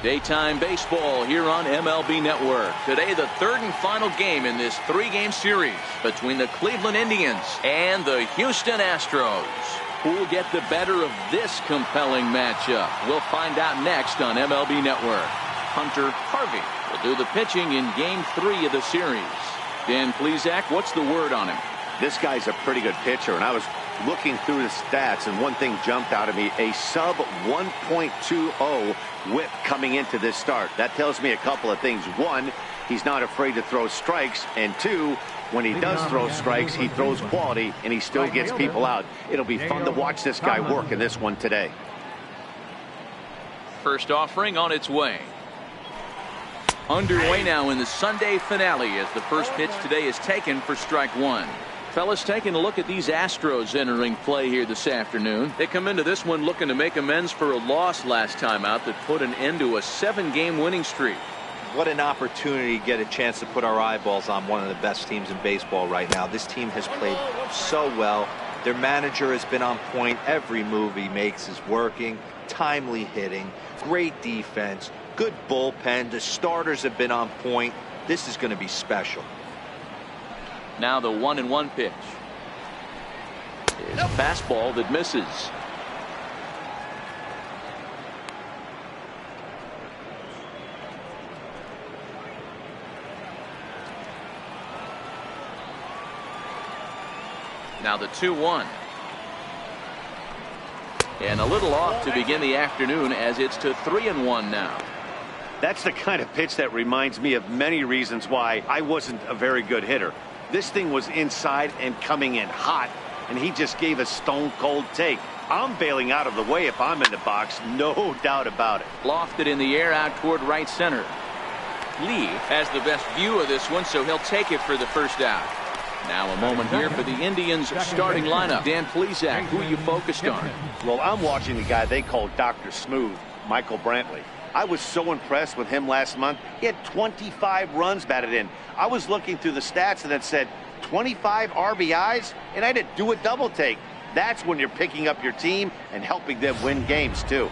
Daytime baseball here on MLB Network. Today, the third and final game in this three-game series between the Cleveland Indians and the Houston Astros. Who will get the better of this compelling matchup? We'll find out next on MLB Network. Hunter Harvey will do the pitching in Game 3 of the series. Dan Plesac, what's the word on him? This guy's a pretty good pitcher, and I was looking through the stats, and one thing jumped out at me: a sub 1.20 whip coming into this start. That tells me a couple of things. One, he's not afraid to throw strikes, and two, when he does throw strikes, he throws quality, and he still gets people out. It'll be fun to watch this guy work in this one today. First offering on its way. Underway now in the Sunday finale as the first pitch today is taken for strike one. Fellas, taking a look at these Astros entering play here this afternoon. They come into this one looking to make amends for a loss last time out that put an end to a 7-game winning streak. What an opportunity to get a chance to put our eyeballs on one of the best teams in baseball right now. This team has played so well. Their manager has been on point. Every move he makes is working. Timely hitting, great defense, good bullpen. The starters have been on point. This is going to be special. Now the 1-1 pitch is a fastball that misses. Now the 2-1. And a little off to begin the afternoon as it's to 3-1 now. That's the kind of pitch that reminds me of many reasons why I wasn't a very good hitter. This thing was inside and coming in hot, and he just gave a stone-cold take. I'm bailing out of the way if I'm in the box, no doubt about it. Lofted in the air out toward right center. Lee has the best view of this one, so he'll take it for the first out. Now a moment here for the Indians starting lineup. Dan Plesac, who are you focused on? Well, I'm watching the guy they call Dr. Smooth, Michael Brantley. I was so impressed with him last month. He had 25 runs batted in. I was looking through the stats and it said 25 RBIs, and I didn't do a double take. That's when you're picking up your team and helping them win games, too.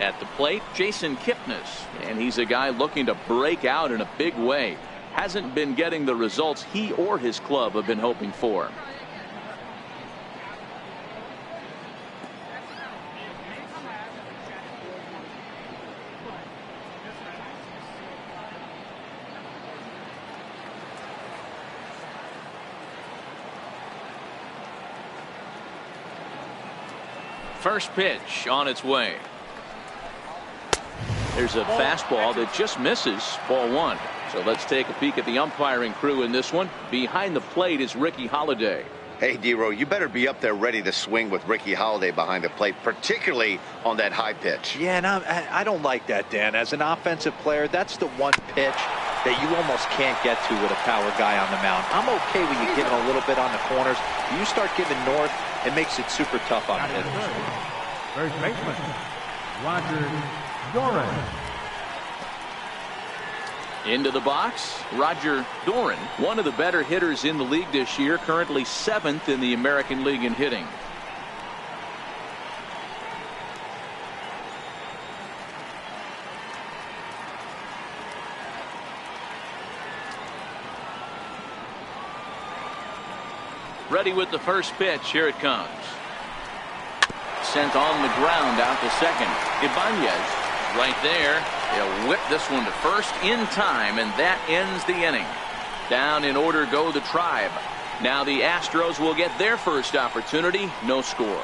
At the plate, Jason Kipnis, and he's a guy looking to break out in a big way. Hasn't been getting the results he or his club have been hoping for. First pitch on its way. There's a fastball that just misses. Ball one. So let's take a peek at the umpiring crew in this one. Behind the plate is Ricky Holiday. Hey, D-Row, you better be up there ready to swing with Ricky Holiday behind the plate, particularly on that high pitch. Yeah, and I don't like that, Dan. As an offensive player, that's the one pitch that you almost can't get to with a power guy on the mound. I'm okay with you giving a little bit on the corners. You start giving north, it makes it super tough on hitters. First baseman, Roger Doran. Into the box, Roger Doran, one of the better hitters in the league this year, currently 7th in the American League in hitting. Ready with the first pitch. Here it comes. Sent on the ground out to second. Ibanez right there. He'll whip this one to first in time, and that ends the inning. Down in order go the Tribe. Now the Astros will get their first opportunity. No score.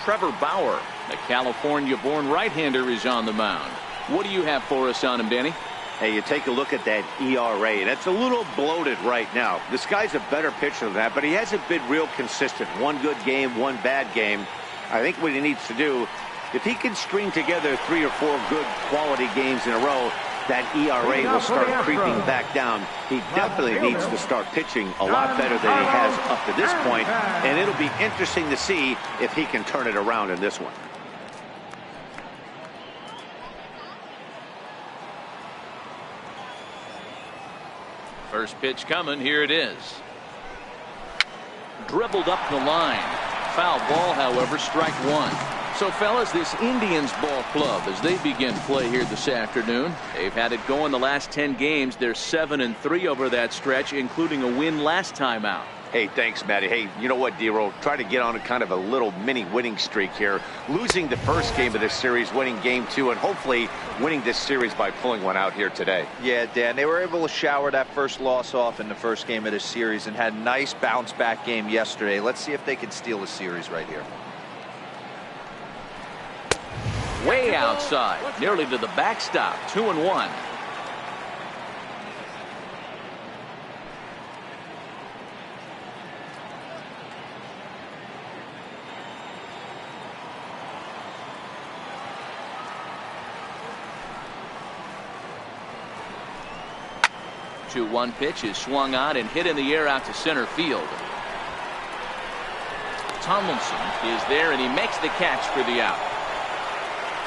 Trevor Bauer, the California-born right-hander, is on the mound. What do you have for us on him, Danny? Hey, you take a look at that ERA, and it's a little bloated right now. This guy's a better pitcher than that, but he hasn't been real consistent. One good game, one bad game. I think what he needs to do, if he can string together 3 or 4 good quality games in a row, that ERA will start creeping back down. He definitely needs to start pitching a lot better than he has up to this point, and it'll be interesting to see if he can turn it around in this one. First pitch coming. Here it is. dribbled up the line. Foul ball, however, strike one. So, fellas, this Indians ball club, as they begin play here this afternoon, they've had it going the last 10 games. They're 7-3 over that stretch, including a win last time out. Hey, thanks, Matty. Hey, you know what, D-Roll? Try to get on a kind of a little mini winning streak here. Losing the first game of this series, winning game 2, and hopefully winning this series by pulling one out here today. Yeah, Dan, they were able to shower that first loss off in the first game of this series and had a nice bounce-back game yesterday. Let's see if they can steal a series right here. Way outside, nearly to the backstop, 2-1. One pitch is swung on and hit in the air out to center field. Tomlinson is there and he makes the catch for the out.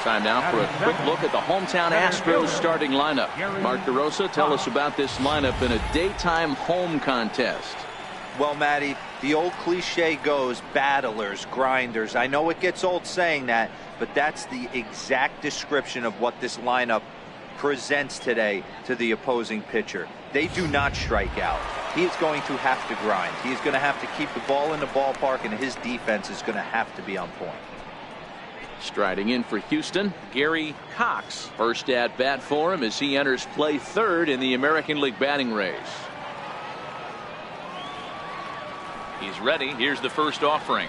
Time now for a quick look at the hometown Astros starting lineup. Mark DeRosa, tell us about this lineup in a daytime home contest. Well, Matty, the old cliche goes battlers, grinders. I know it gets old saying that, but that's the exact description of what this lineup presents today to the opposing pitcher. They do not strike out. He is going to have to grind. He's going to have to keep the ball in the ballpark, and his defense is going to have to be on point. Striding in for Houston, Gary Cox. First at bat for him as he enters play third in the American League batting race. He's ready. Here's the first offering.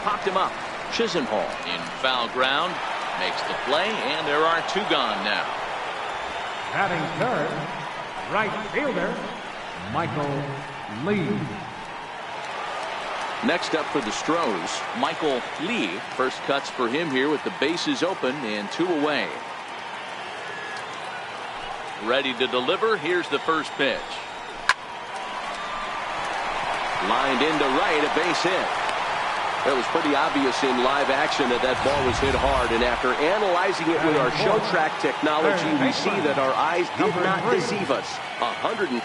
Popped him up. Chisenhall in foul ground. Makes the play, and there are two gone now. Batting third, right fielder, Michael Lee. Next up for the Astros, Michael Lee. First cuts for him here with the bases open and 2 away. Ready to deliver. Here's the first pitch. Lined into right, a base hit. It was pretty obvious in live action that that ball was hit hard, and after analyzing it with our show track technology, we see that our eyes did not deceive us. 114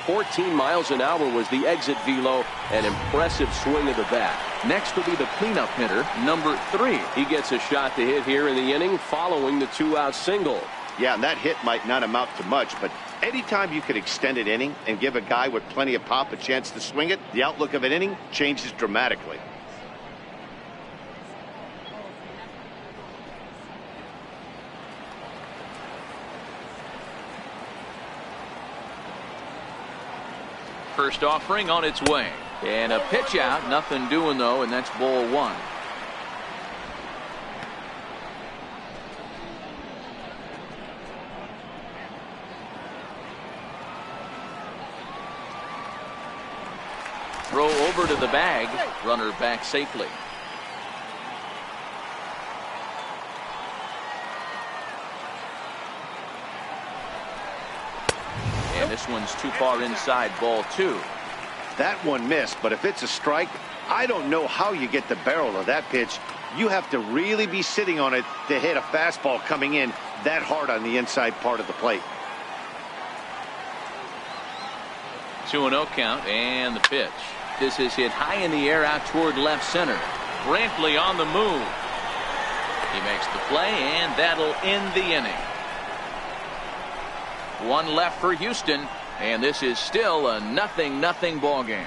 miles an hour was the exit velo, an impressive swing of the bat. Next will be the cleanup hitter, number 3. He gets a shot to hit here in the inning following the 2-out single. Yeah, and that hit might not amount to much, but anytime you can extend an inning and give a guy with plenty of pop a chance to swing it, the outlook of an inning changes dramatically. First offering on its way. And a pitch out. Nothing doing, though, and that's ball 1. Throw over to the bag. Runner back safely. And this one's too far inside, ball 2. That one missed, but if it's a strike, I don't know how you get the barrel of that pitch. You have to really be sitting on it to hit a fastball coming in that hard on the inside part of the plate. 2-0 count, and the pitch. This is hit high in the air out toward left center. Brantley on the move. He makes the play, and that'll end the inning. 1 left for Houston, and this is still a 0-0 ball game.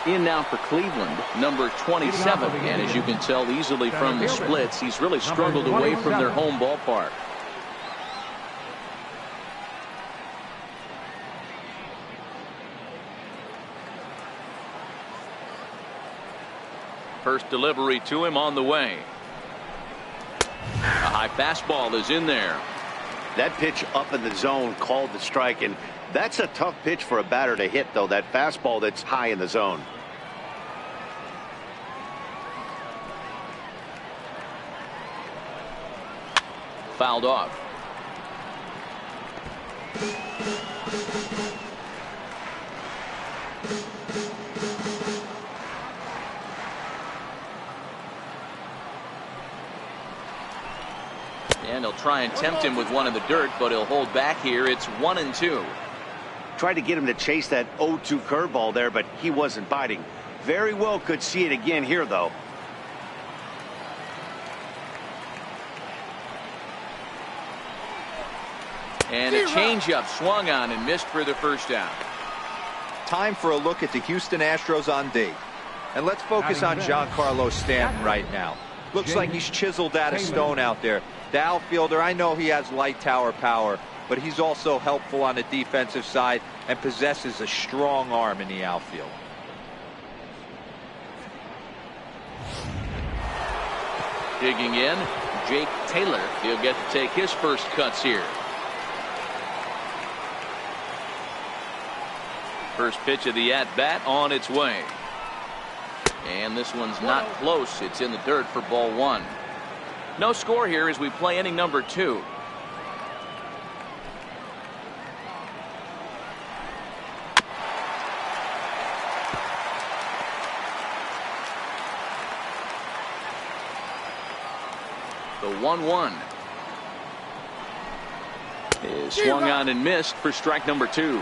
In now for Cleveland, number 27, and as you can tell easily from the splits, he's really struggled away from their home ballpark. First delivery to him on the way. A high fastball is in there. That pitch up in the zone called the strike, and that's a tough pitch for a batter to hit, though, that fastball that's high in the zone. Fouled off. And he'll try and tempt him with one in the dirt, but he'll hold back here. It's 1-2. Tried to get him to chase that 0-2 curveball there, but he wasn't biting. Very well could see it again here, though. And a changeup swung on and missed for the first out. Time for a look at the Houston Astros on D. And let's focus on Giancarlo Stanton right now. Looks like he's chiseled out of stone out there. The outfielder, I know he has light tower power, but he's also helpful on the defensive side and possesses a strong arm in the outfield. Digging in, Jake Taylor. He'll get to take his first cuts here. First pitch of the at-bat on its way. And this one's not close. It's in the dirt for ball one. No score here as we play inning number 2. The 1-1 is swung on and missed for strike number 2.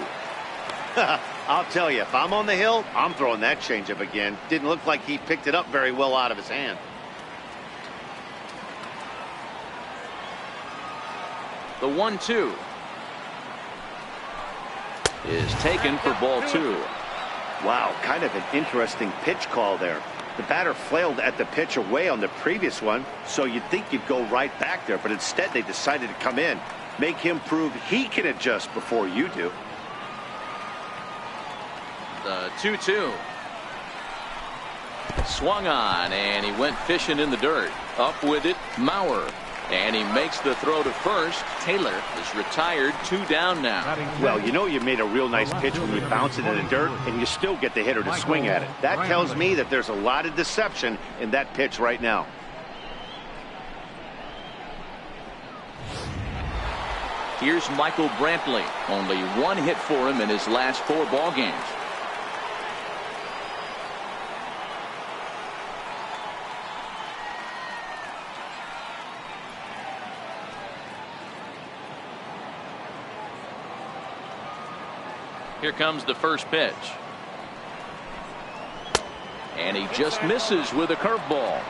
I'll tell you, if I'm on the hill, I'm throwing that changeup again. Didn't look like he picked it up very well out of his hand. The 1-2 is taken for ball 2. Wow, kind of an interesting pitch call there. The batter flailed at the pitch away on the previous one, so you'd think you'd go right back there, but instead they decided to come in, make him prove he can adjust before you do. The 2-2 swung on and he went fishing in the dirt. Up with it, Mauer, and he makes the throw to first. Taylor is retired, 2 down now. Well, you know you made a real nice pitch when you bounce it in the dirt and you still get the hitter to swing at it. That tells me that there's a lot of deception in that pitch right now. Here's Michael Brantley. Only 1 hit for him in his last 4 ball games. Here comes the first pitch. And he just misses with a curveball.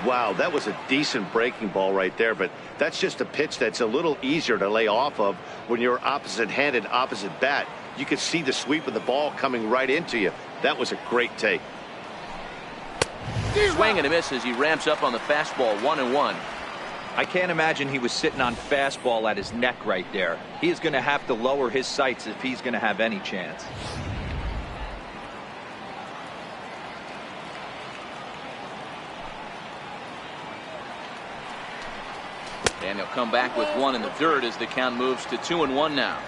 Wow, that was a decent breaking ball right there, but that's just a pitch that's a little easier to lay off of when you're opposite-handed, opposite bat. You could see the sweep of the ball coming right into you. That was a great take. Swing and a miss as he ramps up on the fastball, 1-1. I can't imagine he was sitting on fastball at his neck right there. He is going to have to lower his sights if he's going to have any chance. And he'll come back with 1 in the dirt as the count moves to 2-1 now.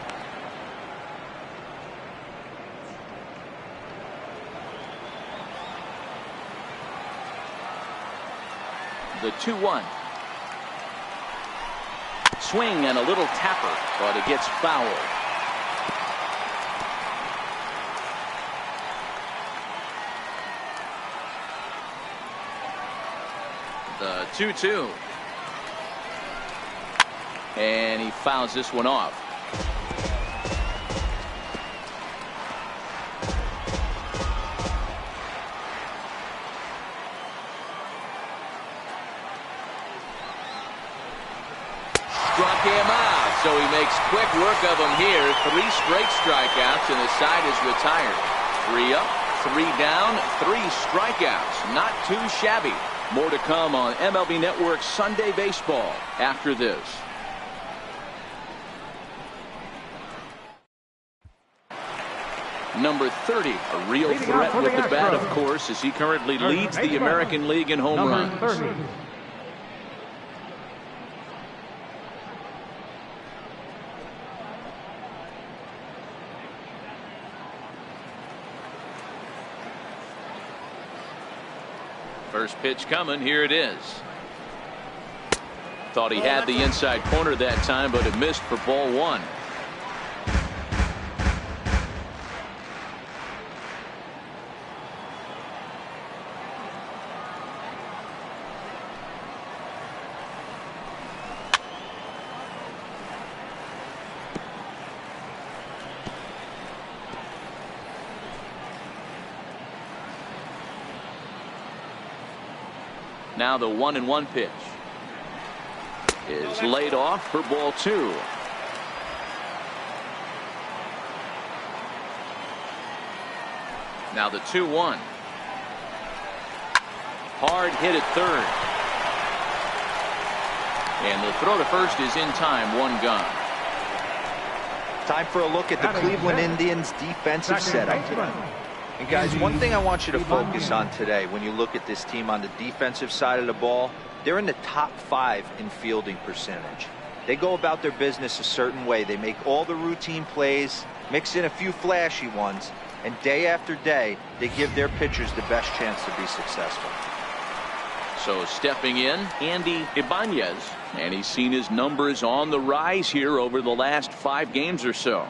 The 2-1. Swing and a little tapper, but it gets fouled. The 2-2. And he fouls this one off. Struck him out, so he makes quick work of him here. 3 straight strikeouts, and the side is retired. 3 up, 3 down, 3 strikeouts. Not too shabby. More to come on MLB Network Sunday Baseball after this. Number 30, a real threat with the bat, of course, as he currently leads the American League in home runs. First pitch coming. Here it is. Thought he had the inside corner that time, but it missed for ball 1. Now the 1-1 pitch is laid off for ball 2. Now the 2-1. Hard hit at third. And the throw to first is in time. 1 gone. Time for a look at the Cleveland Indians defensive setup today. And guys, one thing I want you to focus on today when you look at this team on the defensive side of the ball, they're in the top 5 in fielding percentage. They go about their business a certain way. They make all the routine plays, mix in a few flashy ones, and day after day, they give their pitchers the best chance to be successful. So stepping in, Andy Ibanez, and he's seen his numbers on the rise here over the last 5 games or so.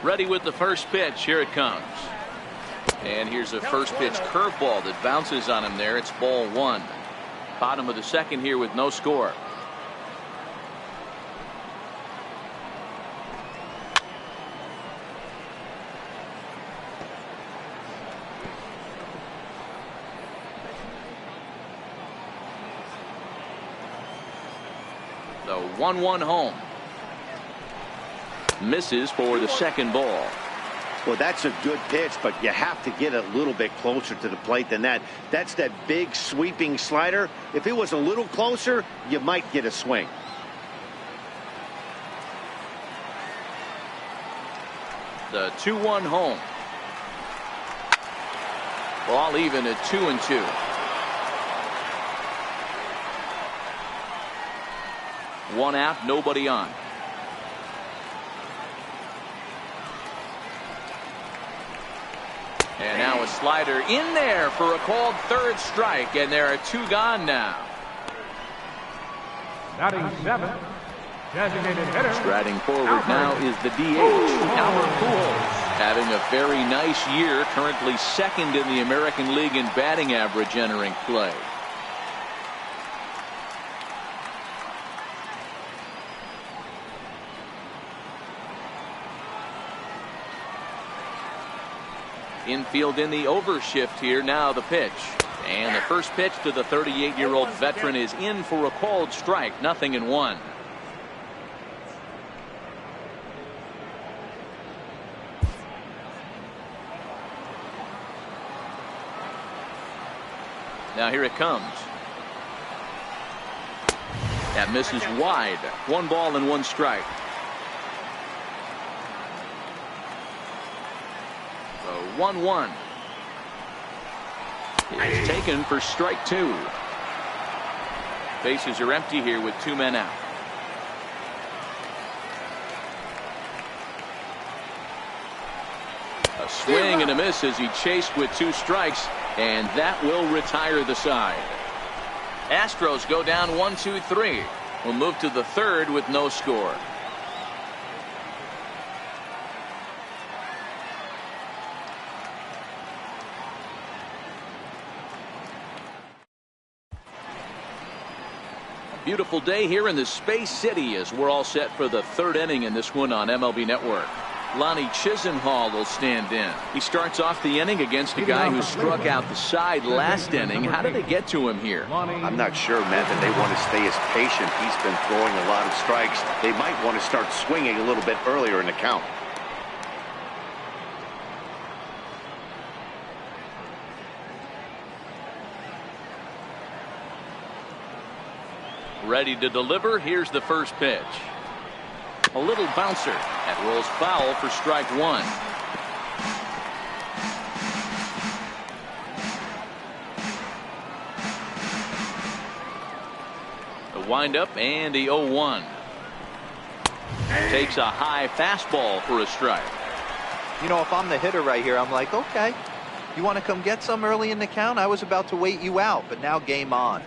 Ready with the first pitch. Here it comes. And here's a first pitch curveball that bounces on him there. It's ball 1. Bottom of the second here with no score. The 1-1 home. Misses for the second ball. Well, that's a good pitch, but you have to get a little bit closer to the plate than that. That's that big sweeping slider. If it was a little closer, you might get a swing. The 2-1 home. Ball even at 2-2. One out, nobody on. And now a slider in there for a called third strike, and there are 2 gone now. Batting 7, designated hitter. Striding forward now is the DH, Albert Pujols, having a very nice year, currently second in the American League in batting average entering play. Infield in the overshift here. Now the pitch. And the first pitch to the 38-year-old veteran is in for a called strike. 0-1. Now here it comes. That misses wide. 1 ball and 1 strike. 1-1 is taken for strike 2. Bases are empty here with 2 men out. A swing and a miss as he chased with 2 strikes, and that will retire the side. Astros go down 1-2-3. We'll move to the 3rd with no score. Beautiful day here in the Space City as we're all set for the 3rd inning in this one on MLB Network. Lonnie Chisenhall will stand in. He starts off the inning against a guy who struck out the side last inning. How did they get to him here? I'm not sure, Matt, that they want to stay as patient. He's been throwing a lot of strikes. They might want to start swinging a little bit earlier in the count. Ready to deliver. Here's the first pitch. A little bouncer that rolls foul for strike 1. The windup and the 0-1. Takes a high fastball for a strike. You know, if I'm the hitter right here, I'm like, okay, you want to come get some early in the count? I was about to wait you out, but now game on.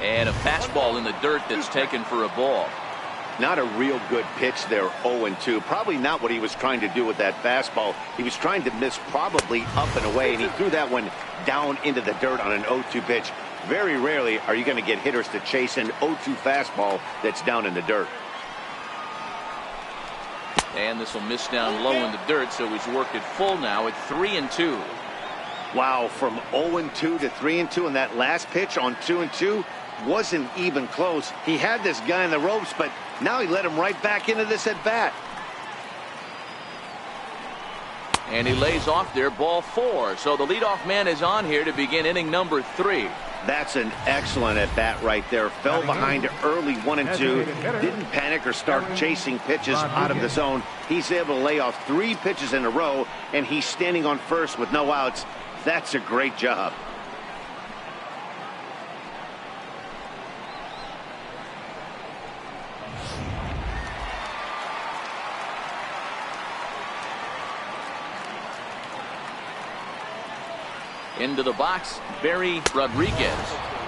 And a fastball in the dirt that's taken for a ball. Not a real good pitch there, 0-2. Probably not what he was trying to do with that fastball. He was trying to miss probably up and away, and he threw that one down into the dirt on an 0-2 pitch. Very rarely are you going to get hitters to chase an 0-2 fastball that's down in the dirt. And this will miss down low in the dirt, so he's worked it full now at 3-2. Wow, from 0-2 to 3-2, and that last pitch on 2-2 wasn't even close. He had this guy in the ropes, but now he let him right back into this at bat. And he lays off there, ball 4. So the leadoff man is on here to begin inning number 3. That's an excellent at bat right there. Fell behind early 1-2. Didn't panic or start chasing pitches out of the zone. He's able to lay off 3 pitches in a row, and he's standing on first with no outs. That's a great job. Into the box, Barry Rodriguez,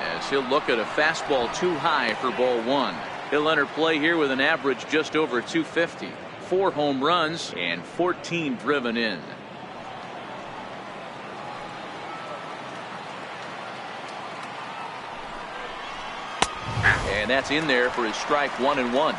as he'll look at a fastball too high for ball 1. He'll enter play here with an average just over 250. 4 home runs and 14 driven in. And that's in there for his strike 1-1.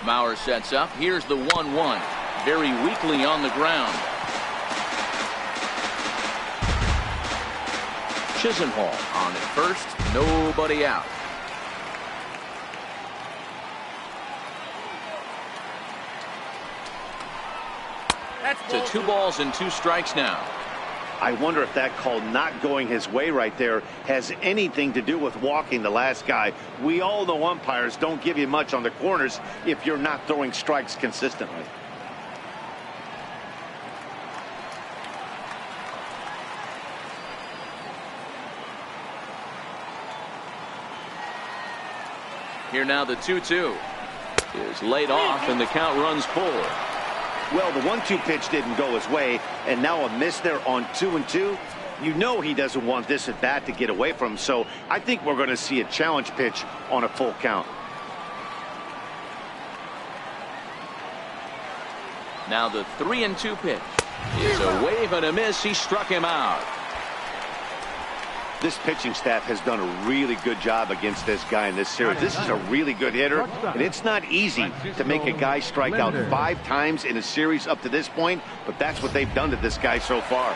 Mauer sets up. Here's the 1-1. Very weakly on the ground. Chisenhall on at first. Nobody out. To 2 balls and 2 strikes now. I wonder if that call not going his way right there has anything to do with walking the last guy. We all know umpires don't give you much on the corners if you're not throwing strikes consistently. Here now the 2-2 is laid off and the count runs full. Well, the 1-2 pitch didn't go his way, and now a miss there on 2-2. You know he doesn't want this at bat to get away from him, so I think we're going to see a challenge pitch on a full count. Now the 3-2 pitch is a wave and a miss. He struck him out. This pitching staff has done a really good job against this guy in this series. This is a really good hitter, and it's not easy to make a guy strike out 5 times in a series up to this point, but that's what they've done to this guy so far.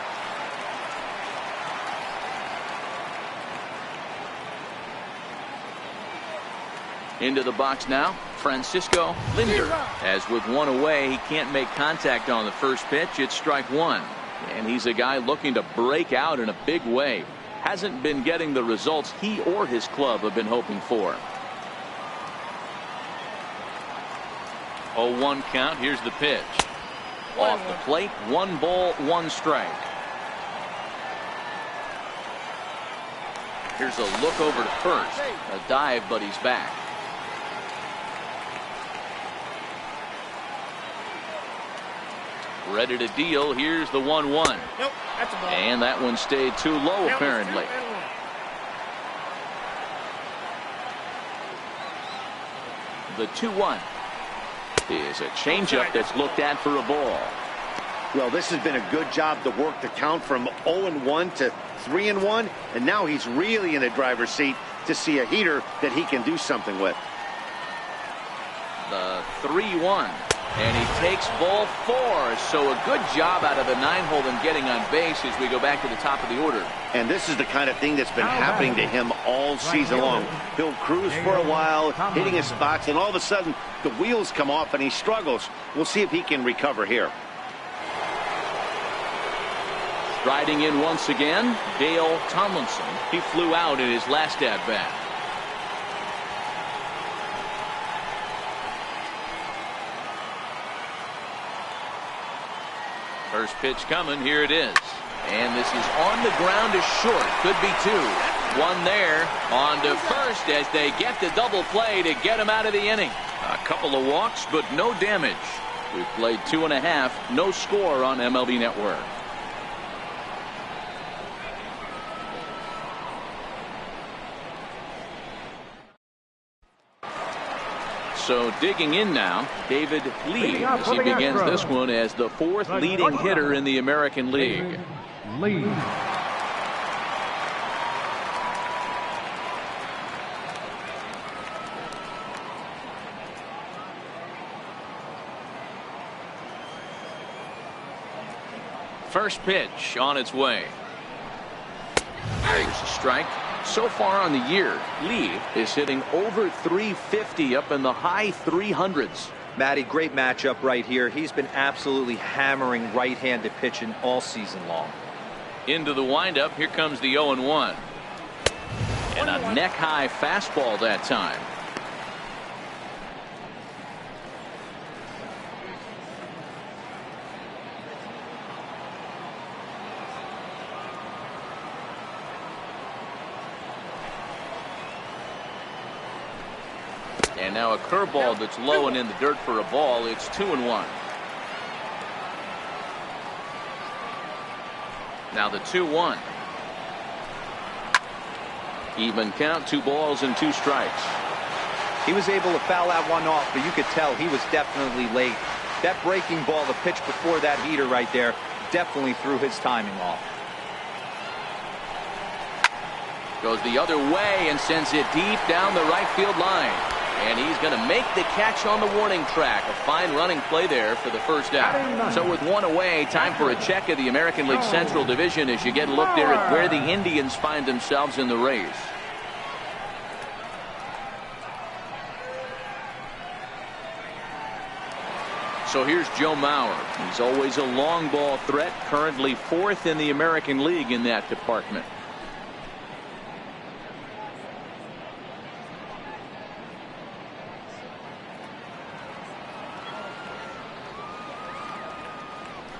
Into the box now, Francisco Lindor. As with 1 away, he can't make contact on the first pitch. It's strike 1. And he's a guy looking to break out in a big way. Hasn't been getting the results he or his club have been hoping for. 0-1 count. Here's the pitch. Off the plate, 1 ball, 1 strike. Here's a look over to first. A dive, but he's back. Ready to deal. Here's the 1-1. Nope, that's a ball. And that one stayed too low, apparently. The 2-1 is a changeup that's looked at for a ball. Well, this has been a good job to work the count from 0-1 to 3-1, and now he's really in the driver's seat to see a heater that he can do something with. The 3-1. And he takes ball 4. So a good job out of the 9-hole in getting on base as we go back to the top of the order. And this is the kind of thing that's been happening to him all season long. He'll cruise for a while, hitting his spots, and all of a sudden the wheels come off and he struggles. We'll see if he can recover here. Riding in once again, Dale Tomlinson. He flew out in his last at-bat. First pitch coming. Here it is. And this is on the ground to short. Could be 2. 1 there. On to first as they get the double play to get him out of the inning. A couple of walks, but no damage. We've played 2.5. No score on MLB Network. So digging in now, David Lee, as he begins this one as the 4th leading hitter in the American League. Lee. First pitch on its way. There's a strike. So far on the year, Lee is hitting over 350, up in the high 300s. Matty, great matchup right here. He's been absolutely hammering right-handed pitching all season long. Into the windup, here comes the 0-1. And a neck-high fastball that time. And now a curveball that's low and in the dirt for a ball. It's 2-1. Now the 2-1. Even count, 2 balls and 2 strikes. He was able to foul that one off, but you could tell he was definitely late. That breaking ball, the pitch before that heater right there, definitely threw his timing off. Goes the other way and sends it deep down the right field line. And he's going to make the catch on the warning track. A fine running play there for the first out. So with 1 away, time for a check of the American League Central Division as you get a look there at where the Indians find themselves in the race. So here's Joe Mauer. He's always a long ball threat, currently 4th in the American League in that department.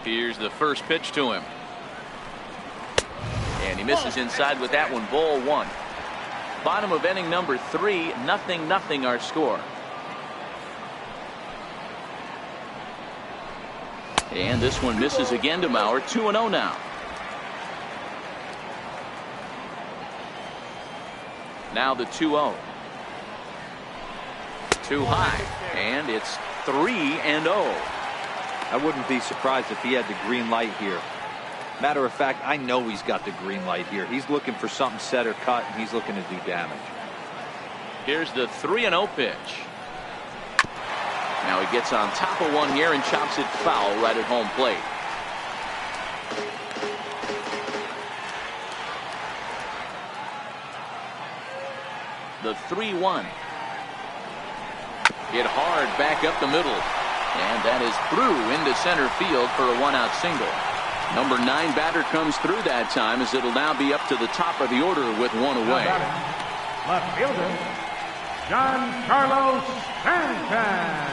Here's the first pitch to him. And he misses inside with that one. Ball 1. Bottom of inning number 3. 0-0 our score. And this one misses again to Mauer. 2-0 now. Now the 2-0. Too high. And it's 3-0. I wouldn't be surprised if he had the green light here. Matter of fact, I know he's got the green light here. He's looking for something set or cut, and he's looking to do damage. Here's the 3-0 pitch. Now he gets on top of one here and chops it foul right at home plate. The 3-1. Hit hard back up the middle. And that is through into center field for a 1-out single. Number 9 batter comes through that time, as it'll now be up to the top of the order with 1 away. Left fielder, Giancarlo Stanton.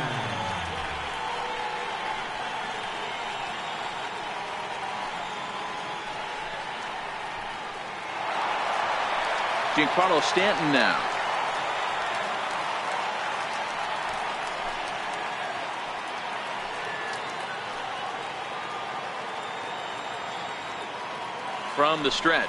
Giancarlo Stanton now. From the stretch.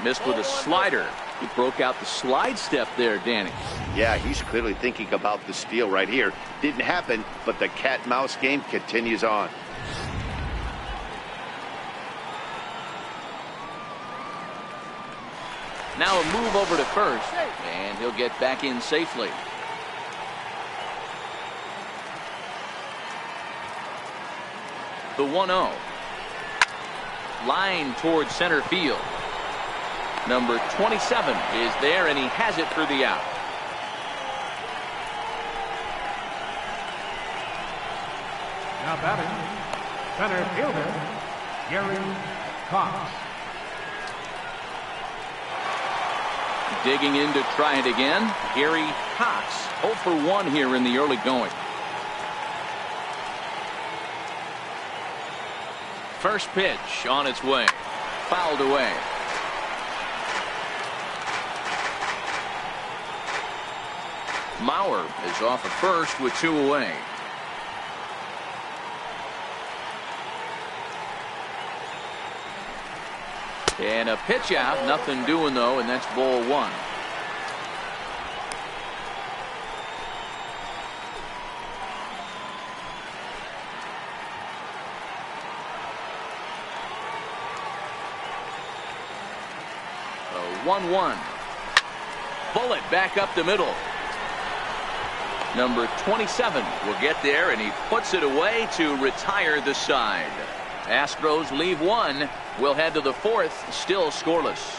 Missed with a slider. He broke out the slide step there, Danny. Yeah, he's clearly thinking about the steal right here. Didn't happen, but the cat-mouse game continues on. Now a move over to first, and he'll get back in safely. The 1-0. Line towards center field. Number 27 is there, and he has it for the out. Now batting, center fielder, Gary Cox. Digging in to try it again, Gary Cox. 0 for 1 here in the early going. First pitch on its way. Fouled away. Mauer is off at first with 2 away. And a pitch out. Nothing doing, though, and that's ball one. A 1-1. Bullet back up the middle. Number 27 will get there, and he puts it away to retire the side. Astros leave one. We'll head to the fourth, still scoreless.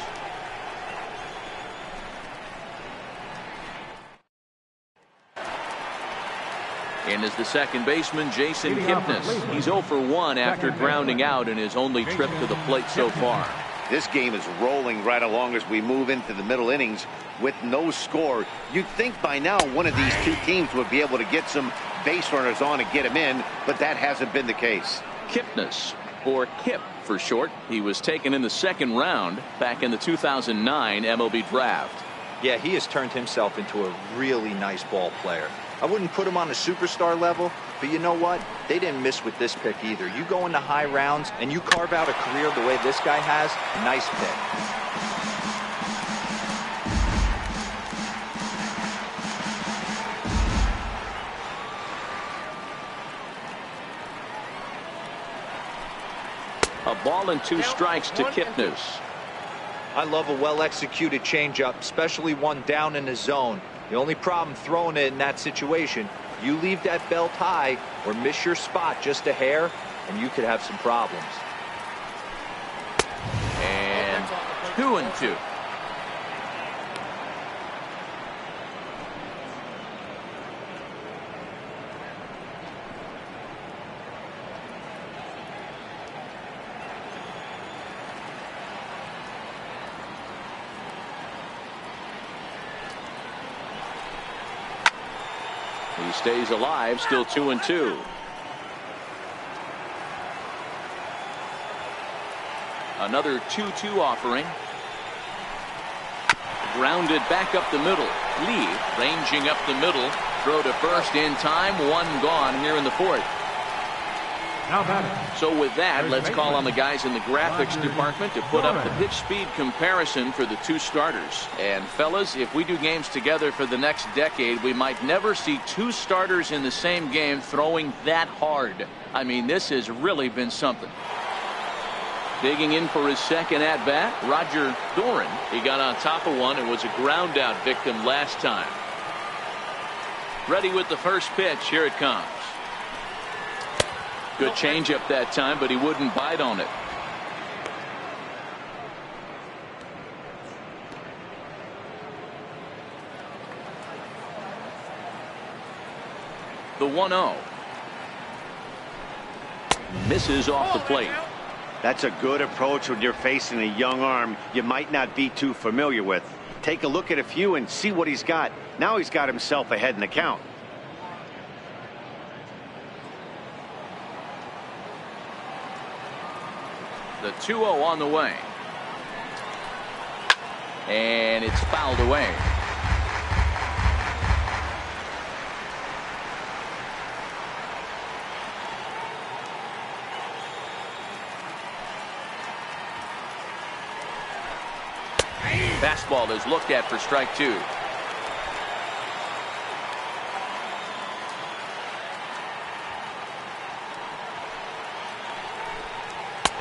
And is the second baseman, Jason Kipnis. He's 0 for 1 after grounding out in his only trip to the plate so far. This game is rolling right along as we move into the middle innings with no score. You'd think by now one of these two teams would be able to get some base runners on and get him in, but that hasn't been the case. Kipnis, or Kip for short. He was taken in the second round back in the 2009 MLB draft. Yeah, he has turned himself into a really nice ball player. I wouldn't put him on a superstar level, but you know what? They didn't miss with this pick either. You go into high rounds and you carve out a career the way this guy has, nice pick. A ball and 2 strikes to Kipnis. I love a well-executed changeup, especially one down in the zone. The only problem throwing it in that situation, you leave that belt high or miss your spot just a hair, and you could have some problems. And 2-2. He stays alive, still 2-2. Another 2-2 offering. Grounded back up the middle. Lee ranging up the middle. Throw to first in time. One gone here in the fourth. Now batting. So with that, let's call on the guys in the graphics department to put up the pitch speed comparison for the two starters. And fellas, if we do games together for the next decade, we might never see two starters in the same game throwing that hard. I mean, this has really been something. Digging in for his second at-bat, Roger Doran. He got on top of one and was a ground-out victim last time. Ready with the first pitch. Here it comes. Good changeup that time, but he wouldn't bite on it. The 1-0. Misses off the plate. That's a good approach when you're facing a young arm you might not be too familiar with. Take a look at a few and see what he's got. Now he's got himself ahead in the count. The 2-0 on the way. And it's fouled away. Fastball is looked at for strike two.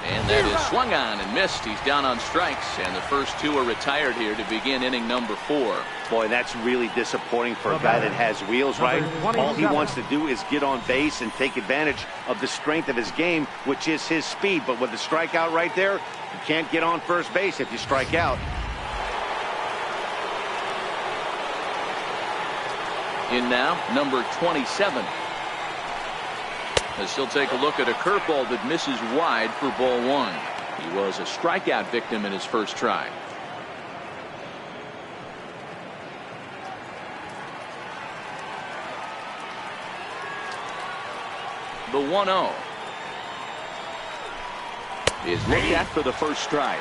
And that is swung on and missed. He's down on strikes, and the first two are retired here to begin inning number 4. Boy, that's really disappointing for a guy that has wheels, right? All he wants to do is get on base and take advantage of the strength of his game, which is his speed. But with the strikeout right there, you can't get on first base if you strike out. In now, number 27. As he'll take a look at a curveball that misses wide for ball 1. He was a strikeout victim in his first try. The 1-0 is looked at for the first strike.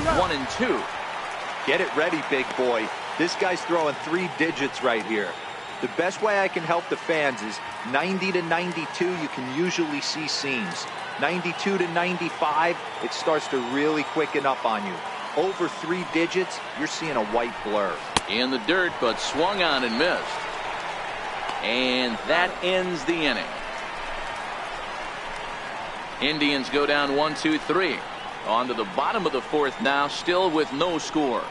with 1-2. Get it ready, big boy. This guy's throwing 3 digits right here. The best way I can help the fans is 90 to 92, you can usually see seams. 92 to 95, it starts to really quicken up on you. Over 3 digits, you're seeing a white blur. In the dirt, but swung on and missed. And that ends the inning. Indians go down 1-2-3. On to the bottom of the 4th now, still with no score.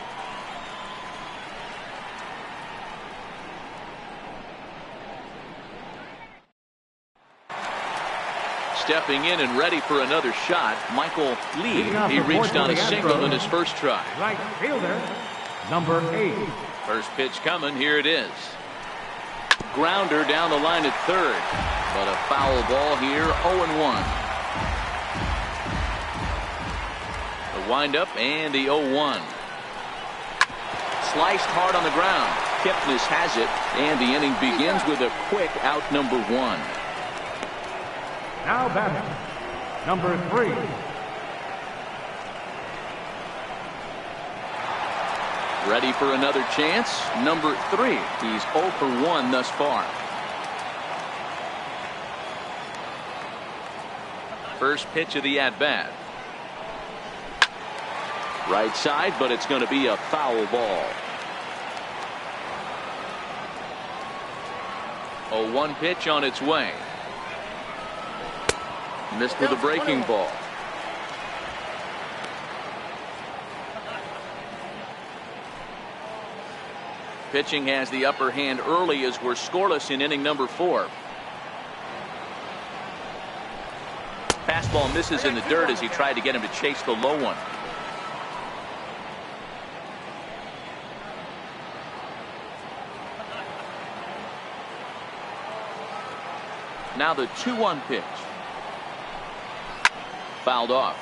Stepping in and ready for another shot, Michael Lee. He reached on a single in his first try. Right fielder, number 8. First pitch coming. Here it is. Grounder down the line at third, but a foul ball here. 0-1. The windup and the 0-1. Sliced hard on the ground. Kipnis has it, and the inning begins with a quick out number 1. Now batting, number 3. Ready for another chance. Number 3. He's 0 for 1 thus far. First pitch of the at-bat. Right side, but it's going to be a foul ball. 0-1 pitch on its way. Missed with a breaking ball. Pitching has the upper hand early as we're scoreless in inning number 4. Fastball misses in the dirt as he tried to get him to chase the low one. Now the 2-1 pitch. Fouled off.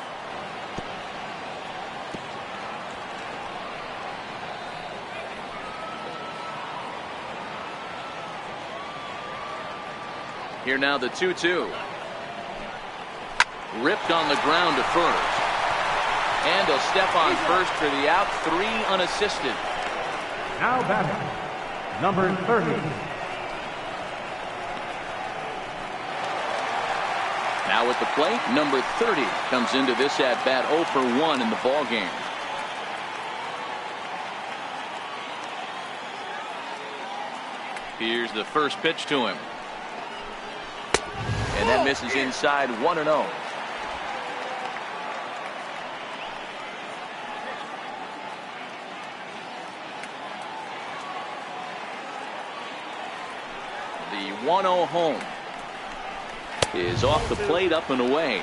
Here now the 2-2. Ripped on the ground to first. And a step on first for the out. 3 unassisted. Now batting, number 30. Now at the plate, number 30 comes into this at bat 0 for 1 in the ball game. Here's the first pitch to him. And that misses inside. 1-0. The 1-0 home is off the plate, up and away.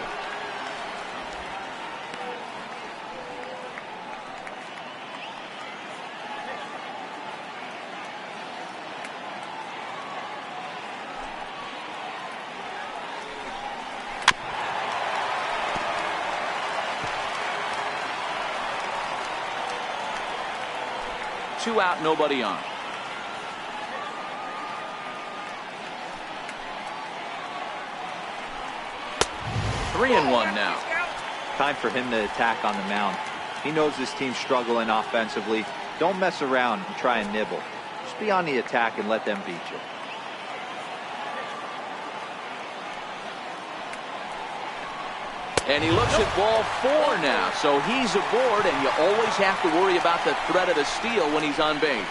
Two out, nobody on. Three and one now. Time for him to attack on the mound. He knows this team's struggling offensively. Don't mess around and try and nibble. Just be on the attack and let them beat you. And he looks at ball 4 now, so he's aboard, and you always have to worry about the threat of a steal when he's on base.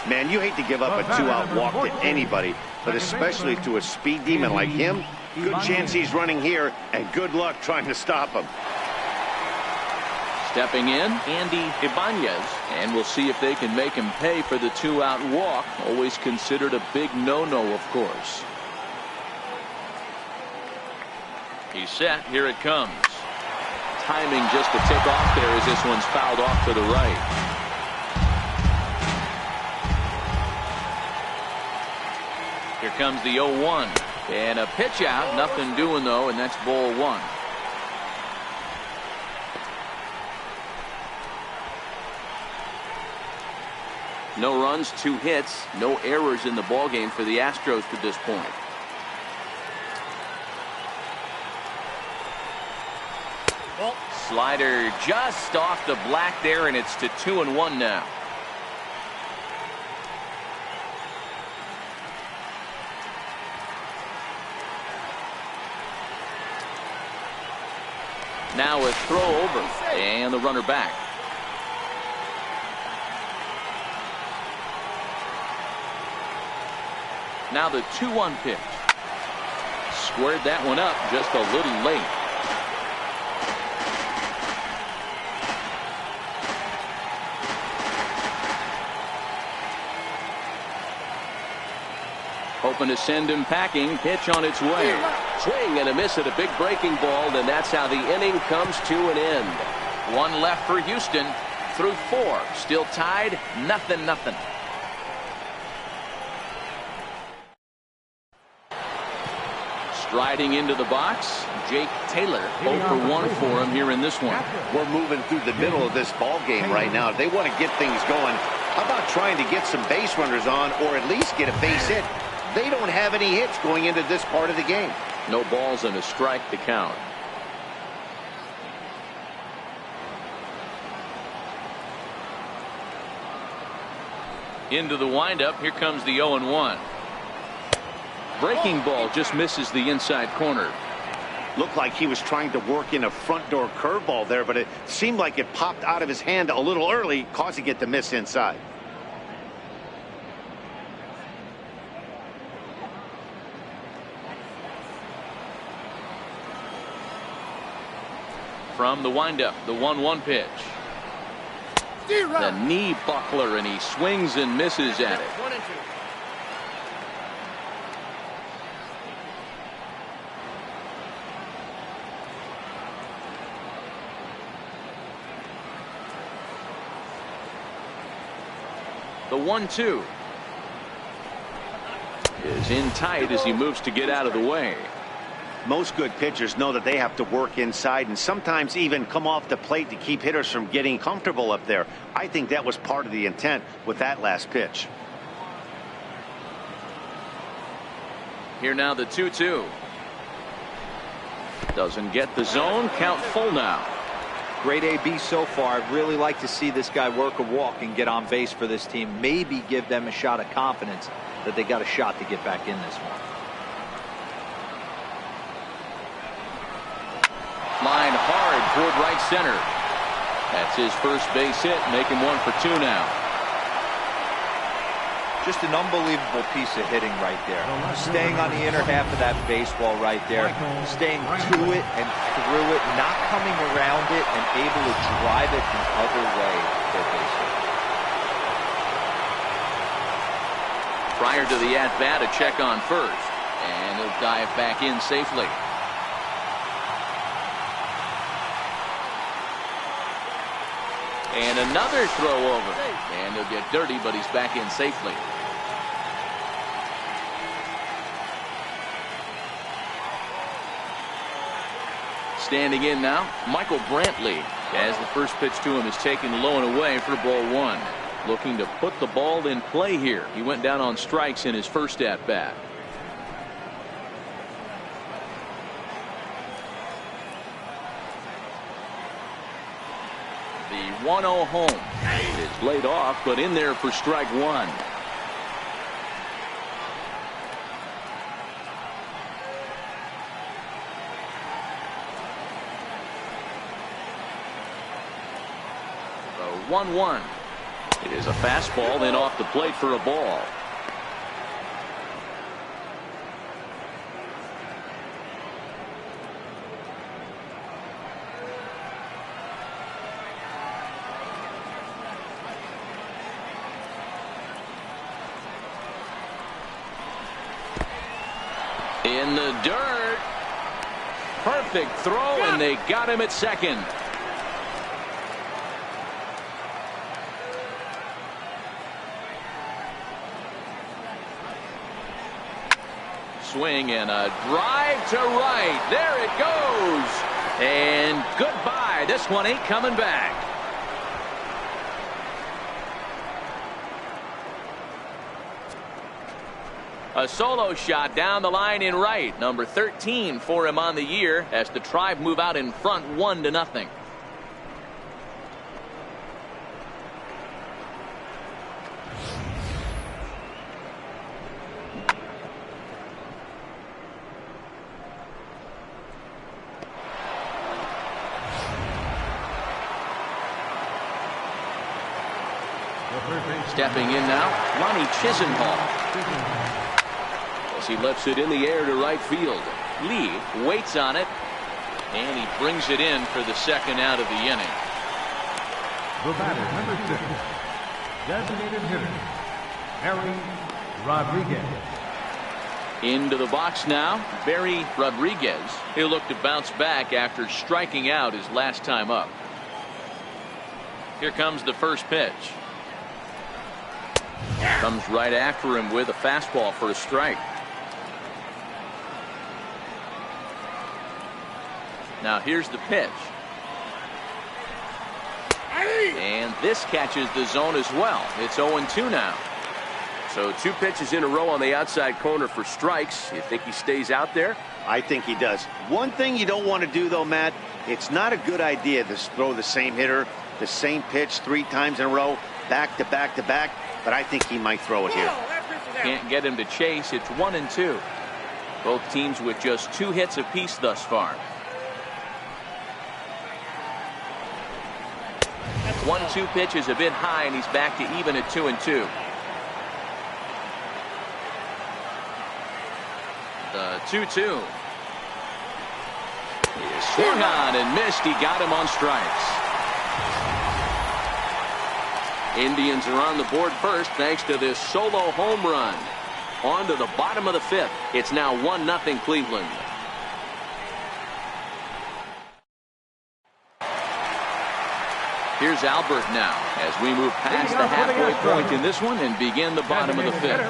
Man, you hate to give up a 2-out walk to anybody, but especially to a speed demon like him. Good chance he's running here, and good luck trying to stop him. Stepping in, Andy Ibanez, and we'll see if they can make him pay for the 2-out walk. Always considered a big no-no, of course. He's set. Here it comes. Timing just to tick off there as this one's fouled off to the right. Here comes the 0-1. And a pitch out. Nothing doing, though, and that's ball 1. No runs, 2 hits, no errors in the ballgame for the Astros to this point. Slider just off the black there, and it's to 2-1 now. Now a throw over, and the runner back. Now the 2-1 pitch. Squared that one up just a little late. Hoping to send him packing. Pitch on its way. Swing and a miss at a big breaking ball, and that's how the inning comes to an end. One left for Houston through 4. Still tied, 0-0. Striding into the box, Jake Taylor. 0 for 1 for him here in this one. We're moving through the middle of this ball game right now. They want to get things going. How about trying to get some base runners on, or at least get a base hit? They don't have any hits going into this part of the game. No balls and a strike to count. Into the windup. Here comes the 0-1. Breaking ball just misses the inside corner. Looked like he was trying to work in a front door curveball there, but it seemed like it popped out of his hand a little early, causing it to miss inside. From the windup, the 1-1 pitch. The knee buckler, and he swings and misses at it. 1-2. The 1-2 is in tight as he moves to get out of the way. Most good pitchers know that they have to work inside and sometimes even come off the plate to keep hitters from getting comfortable up there. I think that was part of the intent with that last pitch. Here now the 2-2. Doesn't get the zone. Count full now. Great AB so far. I'd really like to see this guy work a walk and get on base for this team. Maybe give them a shot of confidence that they got a shot to get back in this one. Line hard toward right center. That's his first base hit, making 1 for 2 now. Just an unbelievable piece of hitting right there. Staying on the inner half of that baseball right there. Staying to it and through it, not coming around it, and able to drive it the other way for a base hit. Prior to the at-bat, a check on first. And he'll dive back in safely. And another throw over. And he'll get dirty, but he's back in safely. Standing in now, Michael Brantley, as the first pitch to him is taken low and away for ball 1. Looking to put the ball in play here. He went down on strikes in his first at-bat. The 1-0 home. It's laid off, but in there for strike 1. The 1-1. It is a fastball, then off the plate for a ball. In the dirt. Perfect throw, and they got him at second. Swing and a drive to right. There it goes. And goodbye. This one ain't coming back. A solo shot down the line in right. Number 13 for him on the year as the Tribe move out in front 1-0. Stepping in now, Lonnie Chisenhall. As he lifts it in the air to right field. Lee waits on it, and he brings it in for the second out of the inning. The batter, number 6, designated hitter, Barry Rodriguez. Into the box now, Barry Rodriguez. He'll look to bounce back after striking out his last time up. Here comes the first pitch. Comes right after him with a fastball for a strike. Now here's the pitch. And this catches the zone as well. It's 0-2 now. So 2 pitches in a row on the outside corner for strikes. You think he stays out there? I think he does. One thing you don't want to do, though, Matt, it's not a good idea to throw the same hitter, the same pitch 3 times in a row, back to back to back, but I think he might throw it here. Can't get him to chase. It's 1-2. Both teams with just 2 hits apiece thus far. 1-2 pitch is a bit high, and he's back to even at 2-2. The 2-2. He swung on and missed. He got him on strikes. Indians are on the board first thanks to this solo home run. On to the bottom of the 5th. It's now 1-0 Cleveland. Here's Albert now as we move past the halfway point in this one and begin the bottom of the 5th.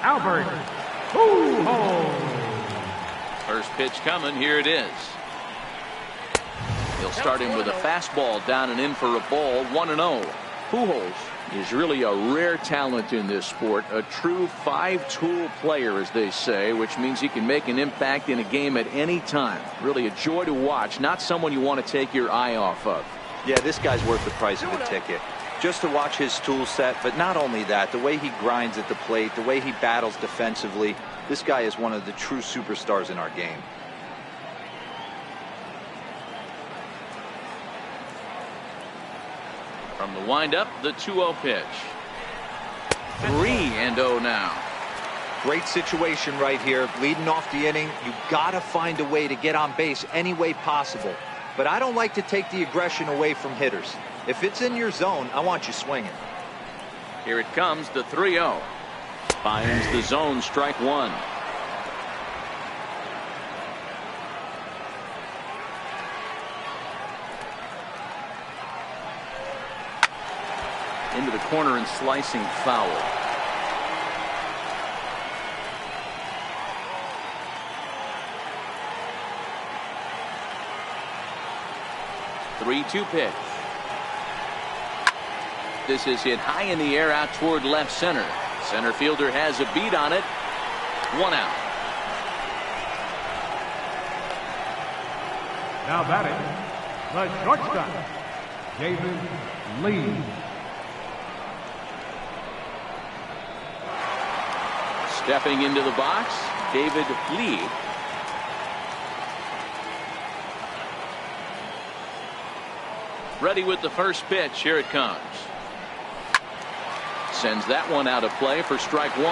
Albert Pujols. First pitch coming. Here it is. He'll start him with a fastball down and in for a ball. 1-0. Pujols is really a rare talent in this sport, a true 5-tool player, as they say, which means he can make an impact in a game at any time. Really a joy to watch, not someone you want to take your eye off of. Yeah, this guy's worth the price of a ticket. Just to watch his tool set, but not only that, the way he grinds at the plate, the way he battles defensively, this guy is one of the true superstars in our game. From the windup, the 2-0 pitch. 3-0 now. Great situation right here. Leading off the inning, you got to find a way to get on base any way possible. But I don't like to take the aggression away from hitters. If it's in your zone, I want you swinging. Here it comes, the 3-0. Finds the zone, strike 1. Into the corner and slicing foul. The 3-2 pitch. This is hit high in the air out toward left center. Center fielder has a beat on it. 1 out. Now batting, the shortstop, David Lee. Stepping into the box, David Lee. Ready with the first pitch. Here it comes. Sends that one out of play for strike 1.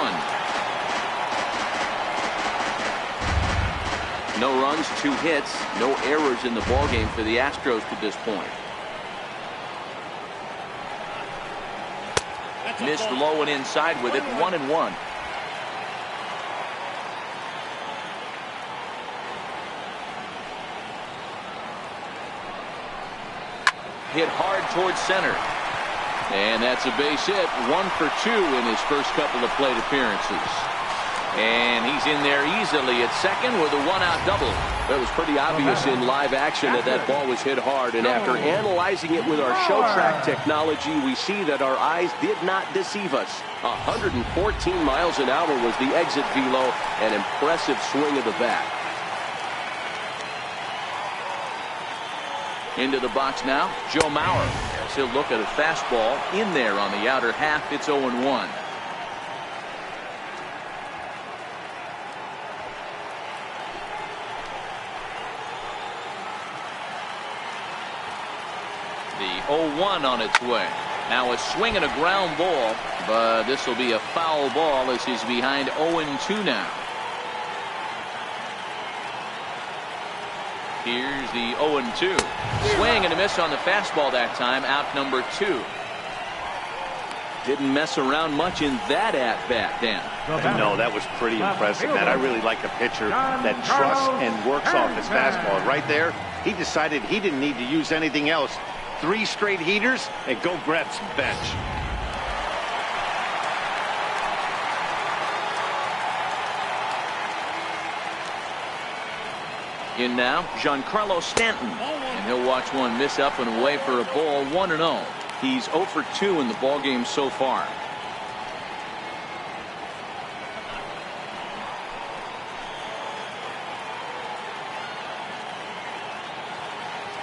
No runs, 2 hits, no errors in the ballgame for the Astros to this point. Missed low and inside with it. 1-1. Hit hard towards center. And that's a base hit. 1 for 2 in his first couple of plate appearances. And he's in there easily at second with a 1-out double. It was pretty obvious in live action that that ball was hit hard. And after analyzing it with our show track technology, we see that our eyes did not deceive us. 114 miles an hour was the exit velo. An impressive swing of the bat. Into the box now, Joe Mauer. As he'll look at a fastball in there on the outer half. It's 0-1. The 0-1 on its way. Now a swing and a ground ball, but this will be a foul ball as he's behind 0-2 now. Here's the 0-2. Swing and a miss on the fastball that time. Out number 2. Didn't mess around much in that at-bat, Dan. No, that was pretty impressive, man. I really like a pitcher that trusts and works off his fastball. Right there, he decided he didn't need to use anything else. 3 straight heaters and go grab some bench. In now, Giancarlo Stanton. And he'll watch one miss up and away for a ball, 1-0. He's 0 for 2 in the ballgame so far.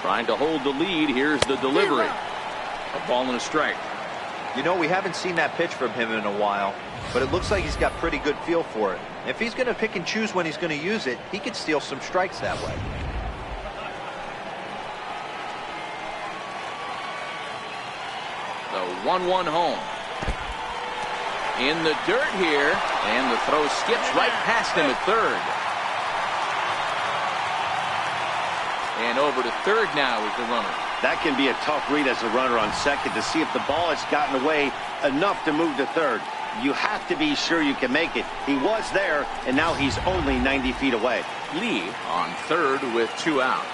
Trying to hold the lead. Here's the delivery. A ball and a strike. You know, we haven't seen that pitch from him in a while, but it looks like he's got pretty good feel for it. If he's going to pick and choose when he's going to use it, he could steal some strikes that way. The 1-1 home. In the dirt here, and the throw skips right past him at third. And over to third now is the runner. That can be a tough read as a runner on second to see if the ball has gotten away enough to move to third. You have to be sure you can make it. He was there, and now he's only 90 feet away. Lee on third with 2 out.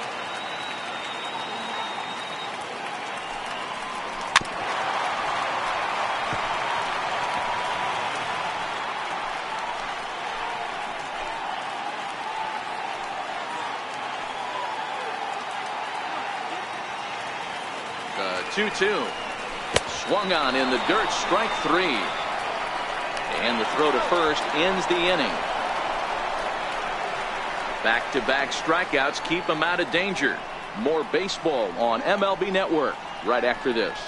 The 2-2. Swung on in the dirt, strike 3. And the throw to first ends the inning. Back-to-back strikeouts keep him out of danger. More baseball on MLB Network right after this.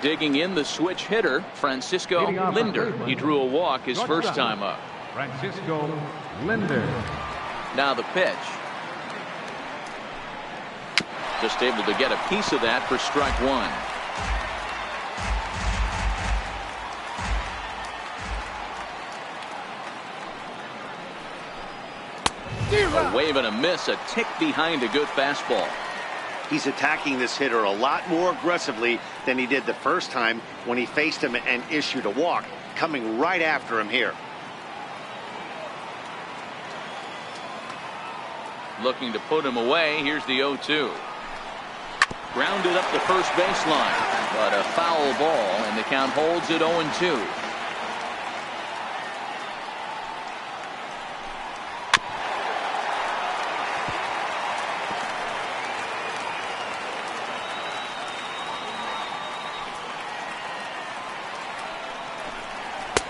Digging in the switch hitter, Francisco Lindor. He drew a walk his first time up. Francisco Lindor. Now the pitch. Just able to get a piece of that for strike 1. A wave and a miss, a tick behind a good fastball. He's attacking this hitter a lot more aggressively than he did the first time when he faced him and issued a walk. Coming right after him here. Looking to put him away. Here's the 0-2. Grounded up the first baseline, but a foul ball, and the count holds at 0-2.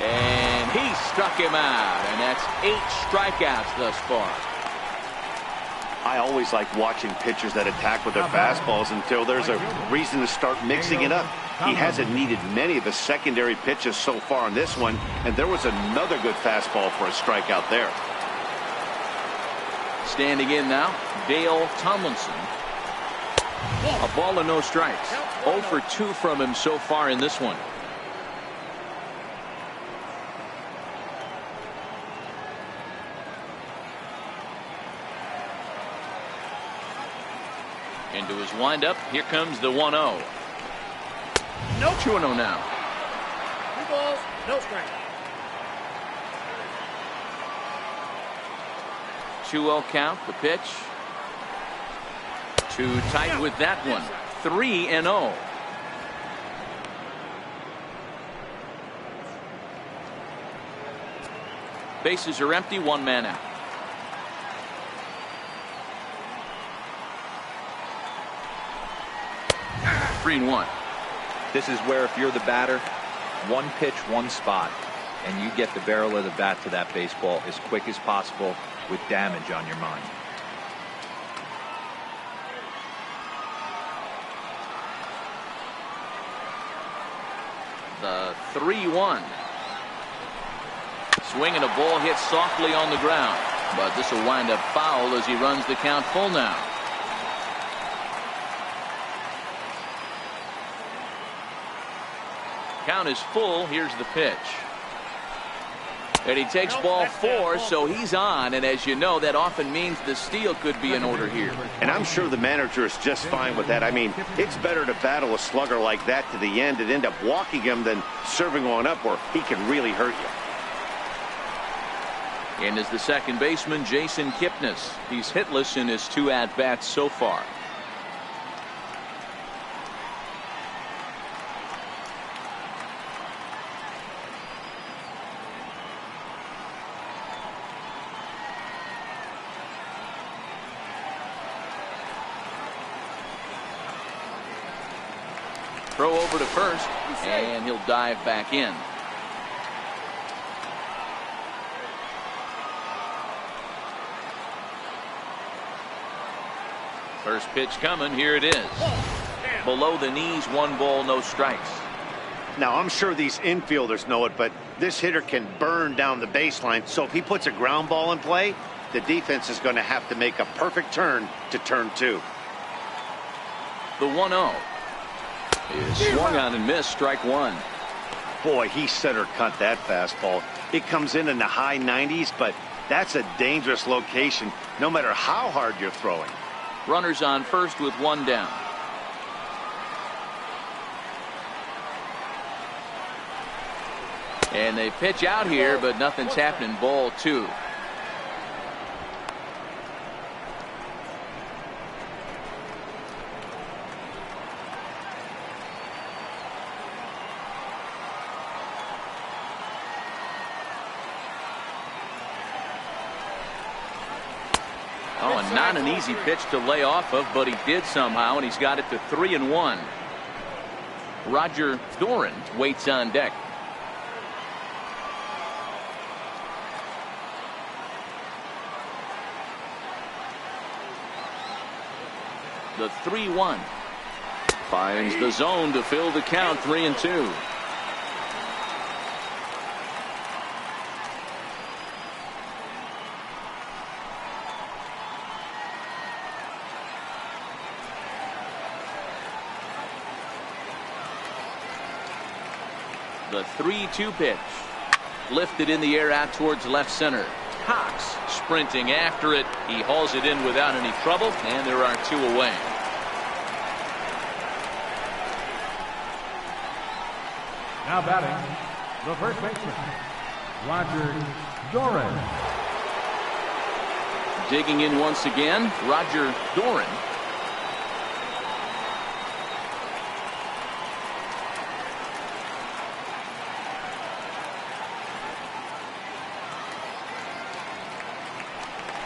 And he struck him out, and that's 8 strikeouts thus far. I always like watching pitchers that attack with their fastballs until there's a reason to start mixing it up. He hasn't needed many of the secondary pitches so far in this one, and there was another good fastball for a strikeout there. Standing in now, Dale Tomlinson. A ball and no strikes. 0 for 2 from him so far in this one. Into his windup. Here comes the 1-0. No 2-0 now. 2 balls, no strike. 2-0 count. The pitch. Too tight with that one. 3-0. Bases are empty. 1 man out. 3-1. This is where if you're the batter, one pitch, one spot, and you get the barrel of the bat to that baseball as quick as possible with damage on your mind. The 3-1. Swing and a ball hit softly on the ground. But this will wind up foul as he runs the count full now. Count is full. Here's the pitch. And he takes ball 4, so he's on. And as you know, that often means the steal could be in order here. And I'm sure the manager is just fine with that. I mean, it's better to battle a slugger like that to the end and end up walking him than serving one up where he can really hurt you. And is the second baseman, Jason Kipnis. He's hitless in his 2 at-bats so far. Throw over to first, and he'll dive back in. First pitch coming. Here it is. Below the knees, 1 ball, no strikes. Now, I'm sure these infielders know it, but this hitter can burn down the baseline. So if he puts a ground ball in play, the defense is going to have to make a perfect turn to turn 2. The 1-0 is swung on and missed. Strike 1. Boy, he center cut that fastball. It comes in the high 90s, but that's a dangerous location no matter how hard you're throwing. Runners on first with 1 down. And they pitch out here, but nothing's happening. Ball 2. Oh, and not an easy pitch to lay off of, but he did somehow, and he's got it to 3-1. Roger Doran waits on deck. The 3-1 finds the zone to fill the count. 3-2. The 3-2 pitch lifted in the air out towards left center. Cox sprinting after it. He hauls it in without any trouble, and there are 2 away. Now batting, the first baseman, Roger Doran. Digging in once again, Roger Doran.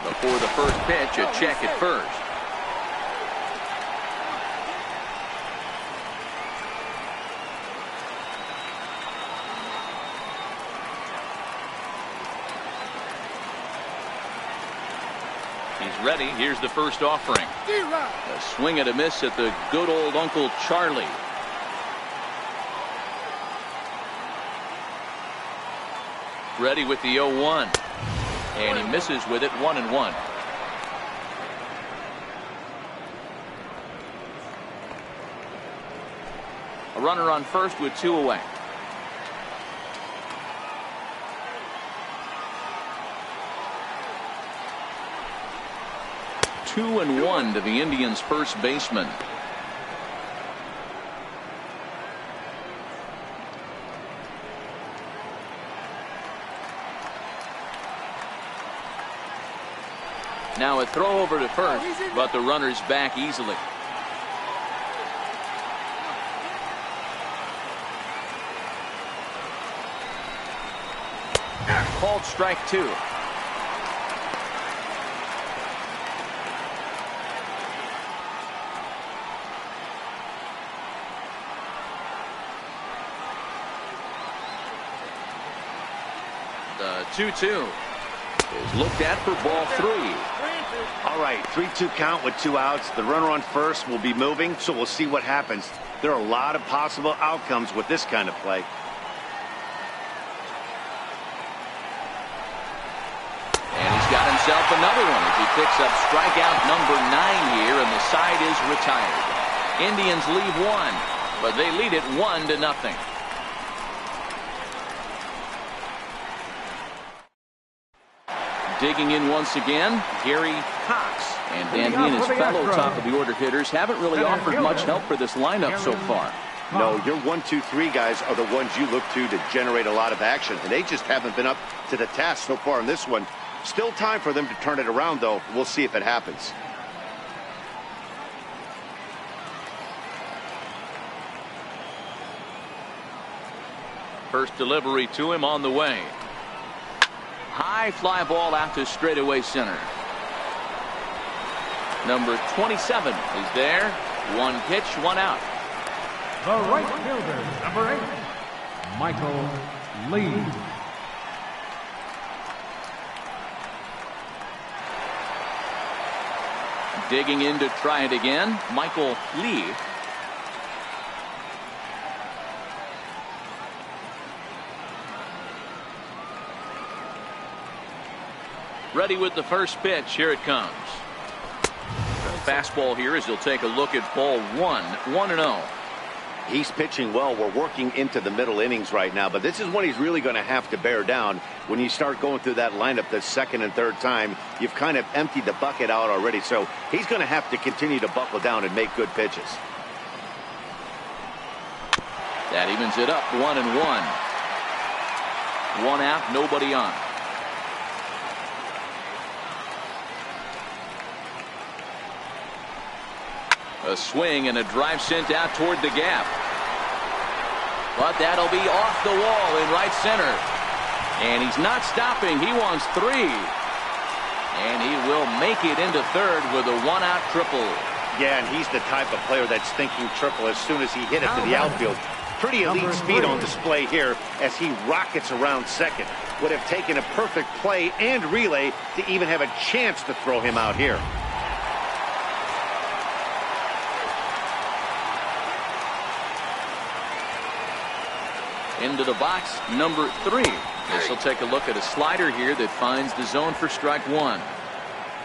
Before the first pitch, a check at first. He's ready. Here's the first offering. A swing and a miss at the good old Uncle Charlie. Ready with the 0-1. And he misses with it. 1-1. A runner on first with 2 away. Two and 1 to the Indians' first baseman. Now a throw over to first, but the runner's back easily. Called strike 2. The 2-2 is looked at for ball 3. All right, 3-2 count with 2 outs. The runner on first will be moving, so we'll see what happens. There are a lot of possible outcomes with this kind of play. himself another one as he picks up strikeout number 9 here, and the side is retired. Indians leave one, but they lead it 1-0. Digging in once again, Gary Cox. And Dan, he and his fellow top-of-the-order hitters haven't really offered much help for this lineup so far. No, your 1, 2, 3 guys are the ones you look to generate a lot of action, and they just haven't been up to the task so far in this one. Still time for them to turn it around, though. We'll see if it happens. First delivery to him on the way. High fly ball out to straightaway center. Number 27 is there. One pitch, one out. The right fielder, number 8, Michael Lee. Digging in to try it again, Michael Lee. Ready with the first pitch. Here it comes. The fastball here as he'll take a look at ball 1, 1-0. He's pitching well. We're working into the middle innings right now, but this is when he's really going to have to bear down. When you start going through that lineup the second and third time, you've kind of emptied the bucket out already, so he's going to have to continue to buckle down and make good pitches. That evens it up, 1-1. One out, nobody on. A swing and a drive sent out toward the gap. But that'll be off the wall in right center. And he's not stopping. He wants 3. And he will make it into third with a one-out triple. Yeah, and he's the type of player that's thinking triple as soon as he hit it to the outfield. Pretty elite speed on display here as he rockets around second. Would have taken a perfect play and relay to even have a chance to throw him out here. Into the box, number 3. This will take a look at a slider here that finds the zone for strike 1.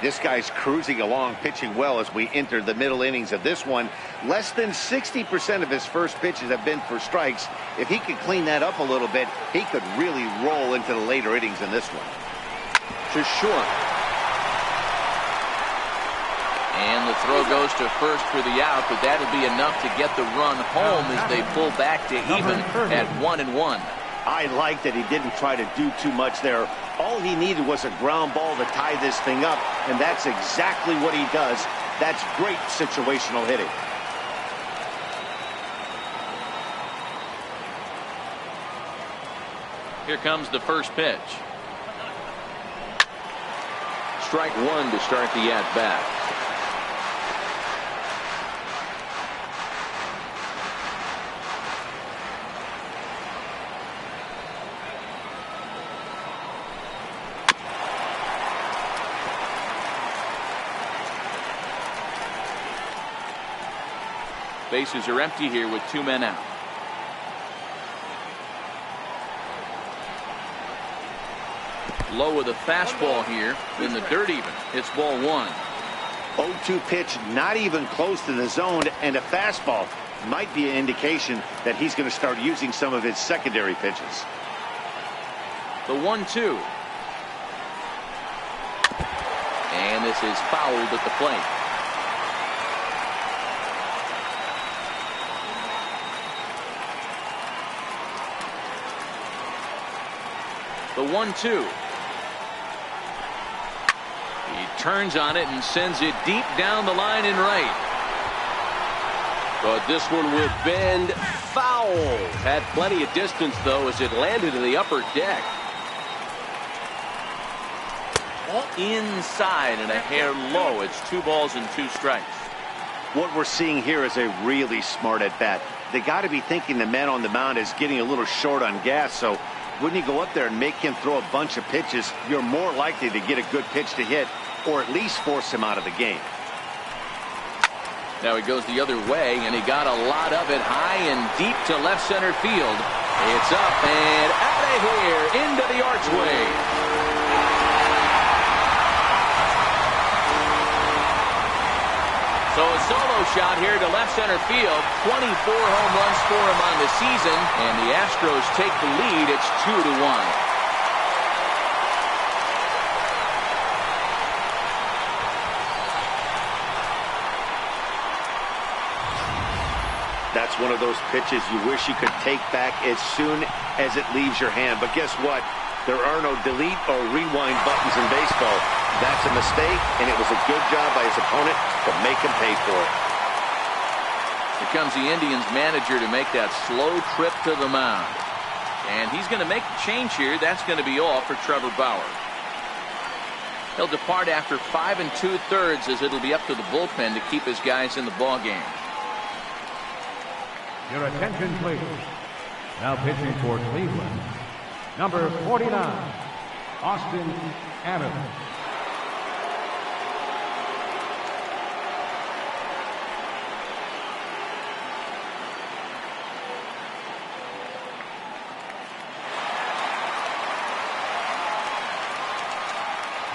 This guy's cruising along, pitching well as we enter the middle innings of this one. Less than 60% of his first pitches have been for strikes. If he could clean that up a little bit, he could really roll into the later innings in this one. To short. And the throw goes to first for the out, but that'll be enough to get the run home as they pull back to even at 1-1. I like that he didn't try to do too much there. All he needed was a ground ball to tie this thing up, and that's exactly what he does. That's great situational hitting. Here comes the first pitch. Strike 1 to start the at-bat. Bases are empty here with 2 men out. Low with a fastball here in the dirt even. It's ball 1. 0-2 pitch, not even close to the zone, and a fastball might be an indication that he's going to start using some of his secondary pitches. The 1-2. And this is fouled at the plate. The 1-2. He turns on it and sends it deep down the line in right. But this one will bend foul. Had plenty of distance, though, as it landed in the upper deck. Inside and a hair low. It's 2 balls and 2 strikes. What we're seeing here is a really smart at-bat. They got to be thinking the man on the mound is getting a little short on gas, so wouldn't you go up there and make him throw a bunch of pitches? You're more likely to get a good pitch to hit or at least force him out of the game. Now he goes the other way, and he got a lot of it high and deep to left center field. It's up and out of here into the archway. So a solo shot here to left center field. 24 home runs for him on the season, and the Astros take the lead. It's 2-1. That's one of those pitches you wish you could take back as soon as it leaves your hand. But guess what? There are no delete or rewind buttons in baseball. That's a mistake, and it was a good job by his opponent to make him pay for it. Here comes the Indians manager to make that slow trip to the mound. And he's going to make the change here. That's going to be all for Trevor Bauer. He'll depart after 5 2/3 as it'll be up to the bullpen to keep his guys in the ballgame. Your attention, please. Now pitching for Cleveland, number 49, Austin Adams.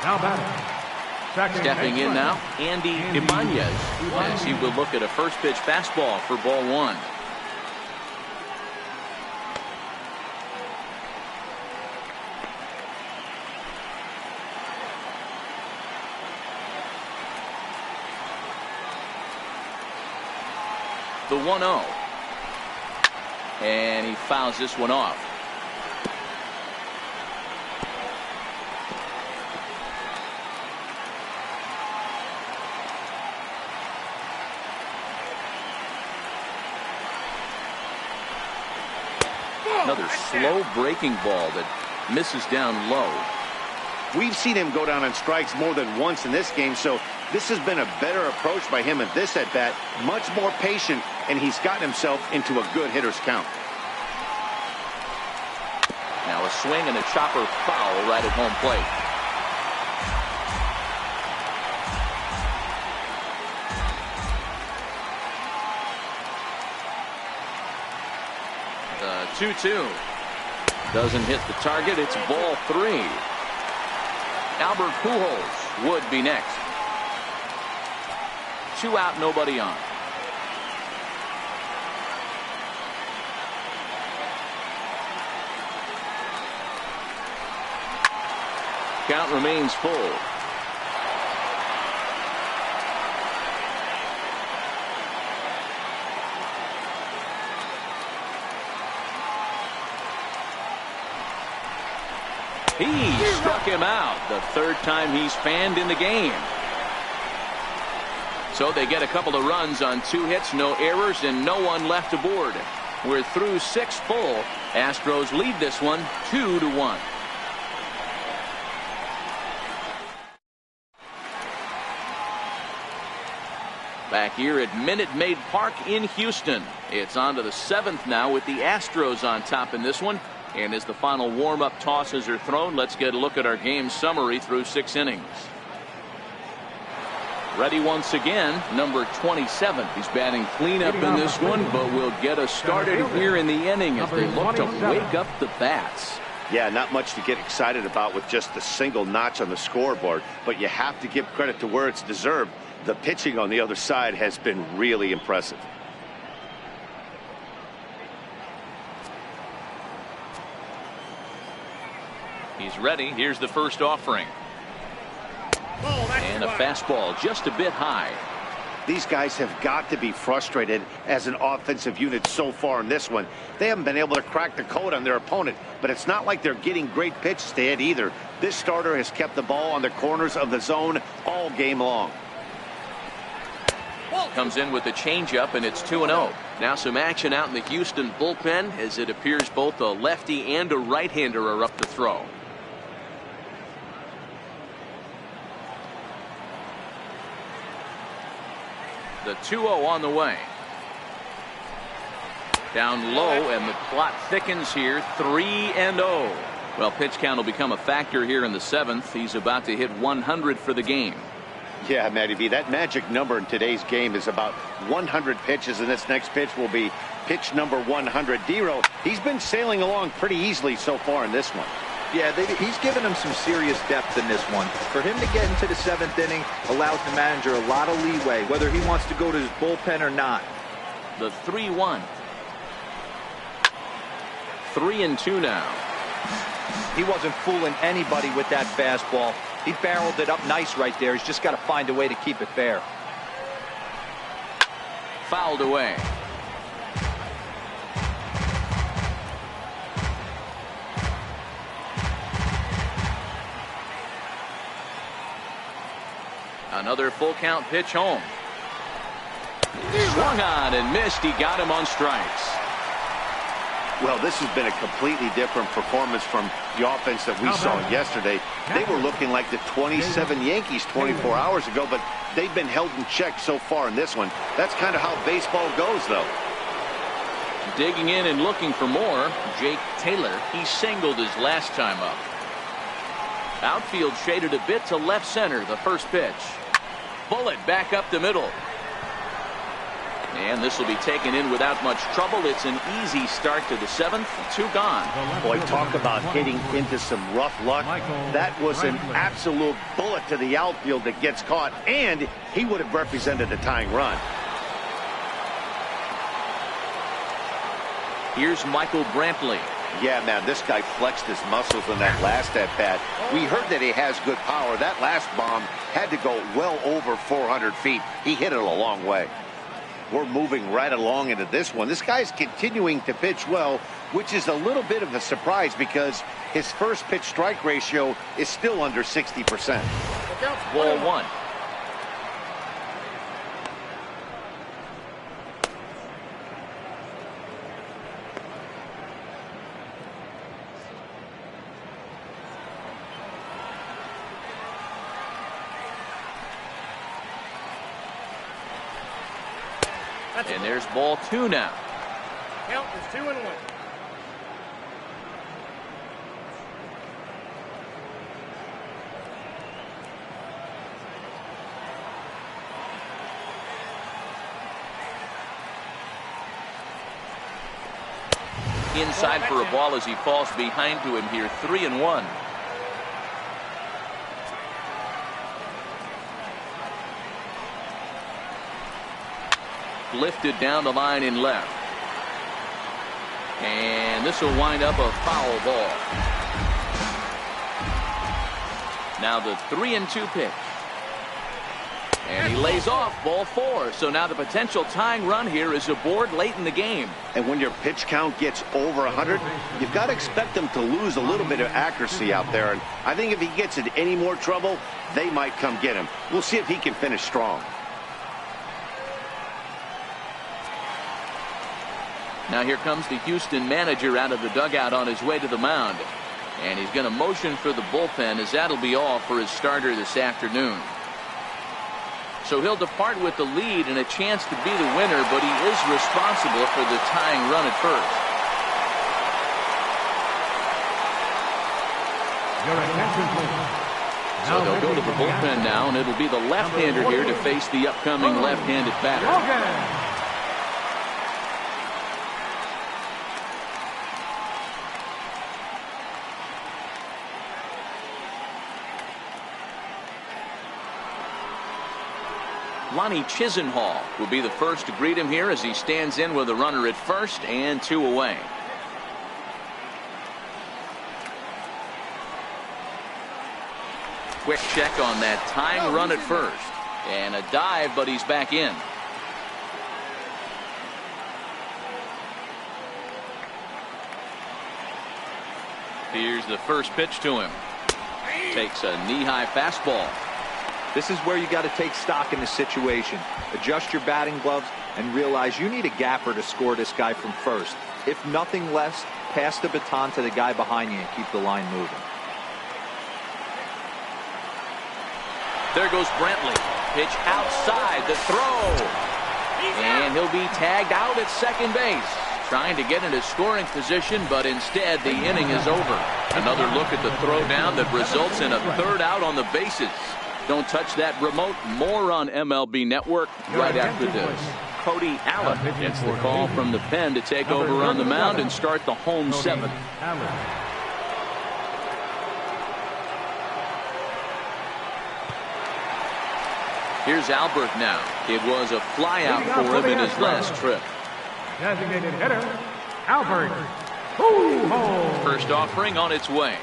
Now batting. Stepping in now, Andy Ibanez, as he will look at a first pitch fastball for ball one. The 1-0. And he fouls this one off. Another slow breaking ball that misses down low. We've seen him go down on strikes more than once in this game, so this has been a better approach by him at this at-bat. Much more patient, and he's gotten himself into a good hitter's count. Now a swing and a chopper foul right at home plate. The 2-2 doesn't hit the target. It's ball 3. Albert Pujols would be next. 2 out, nobody on. Count remains full. He struck him out the third time he's fanned in the game. So they get a couple of runs on 2 hits, no errors, and no one left aboard. We're through 6 full. Astros lead this one 2-1. Back here at Minute Maid Park in Houston. It's on to the 7th now with the Astros on top in this one. And as the final warm-up tosses are thrown, let's get a look at our game summary through 6 innings. Ready once again, number 27. He's batting cleanup in this one, but will get us started here in the inning as they look to wake up the bats. Yeah, not much to get excited about with just the single notch on the scoreboard, but you have to give credit to where it's deserved. The pitching on the other side has been really impressive. He's ready. Here's the first offering. And a fastball just a bit high. These guys have got to be frustrated as an offensive unit so far in this one. They haven't been able to crack the code on their opponent, but it's not like they're getting great pitches to hit either. This starter has kept the ball on the corners of the zone all game long. Comes in with a changeup, and it's 2-0. Now some action out in the Houston bullpen as it appears both a lefty and a right-hander are up to throw. The 2-0 on the way. Down low, and the plot thickens here. 3-0. Well, pitch count will become a factor here in the 7th. He's about to hit 100 for the game. Yeah, Matty V, that magic number in today's game is about 100 pitches, and this next pitch will be pitch number 100. Dero, he's been sailing along pretty easily so far in this one. Yeah, he's given him some serious depth in this one. For him to get into the 7th inning allows the manager a lot of leeway, whether he wants to go to his bullpen or not. The 3-1. 3-2 now. He wasn't fooling anybody with that fastball. He barreled it up nice right there. He's just got to find a way to keep it fair. Fouled away. Another full count pitch home. Swung on and missed. He got him on strikes. Well, this has been a completely different performance from the offense that we saw yesterday. They were looking like the 27 Yankees 24 hours ago, but they've been held in check so far in this one. That's kind of how baseball goes, though. Digging in and looking for more, Jake Taylor. He singled his last time up. Outfield shaded a bit to left center. The first pitch. Bullet back up the middle. And this will be taken in without much trouble. It's an easy start to the 7th. 2 gone. Boy, talk about hitting into some rough luck. That was an absolute bullet to the outfield that gets caught, and he would have represented a tying run. Here's Michael Brantley. Yeah, man, this guy flexed his muscles in that last at-bat. We heard that he has good power. That last bomb had to go well over 400 feet. He hit it a long way. We're moving right along into this one. This guy's continuing to pitch well, which is a little bit of a surprise because his first pitch strike ratio is still under 60%. Ball 1. And there's ball 2 now. Count is 2-1. Inside for a ball as he falls behind to him here. 3-1. Lifted down the line in left. And this will wind up a foul ball. Now the 3-2 pitch. And he lays off ball 4. So now the potential tying run here is aboard late in the game. And when your pitch count gets over 100, you've got to expect them to lose a little bit of accuracy out there. And I think if he gets in any more trouble, they might come get him. We'll see if he can finish strong. Now here comes the Houston manager out of the dugout on his way to the mound. And he's going to motion for the bullpen as that'll be all for his starter this afternoon. So he'll depart with the lead and a chance to be the winner, but he is responsible for the tying run at first. Your attention, please. So they'll go to the bullpen now, and it'll be the left-hander here to face the upcoming left-handed batter. Lonnie Chisenhall will be the first to greet him here as he stands in with a runner at first and 2 away. Quick check on that tying run at first. And a dive, but he's back in. Here's the first pitch to him. Takes a knee-high fastball. This is where you got to take stock in the situation. Adjust your batting gloves and realize you need a gapper to score this guy from first. If nothing less, pass the baton to the guy behind you and keep the line moving. There goes Brantley. Pitch outside the throw. And he'll be tagged out at second base. Trying to get into scoring position, but instead the inning is over. Another look at the throw down that results in a third out on the bases. Don't touch that remote. More on MLB Network right after this. Cody Allen gets the call from the pen to take over on the mound and start the home 7th. Here's Albert now. It was a flyout for him in his last trip. Designated hitter, Albert. Pujols. First offering on its way.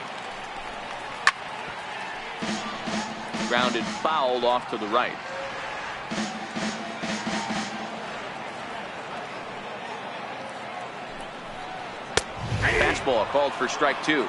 Grounded foul off to the right. Fastball called for strike 2.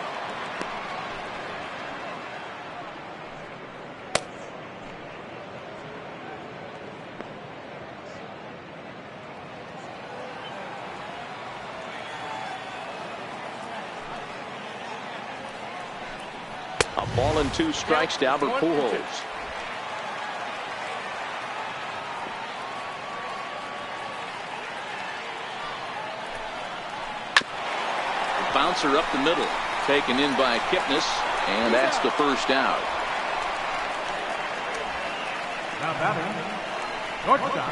A ball and 2 strikes to Albert Pujols. Bouncer up the middle, taken in by Kipnis, and that's the first out. Now batting, shortstop,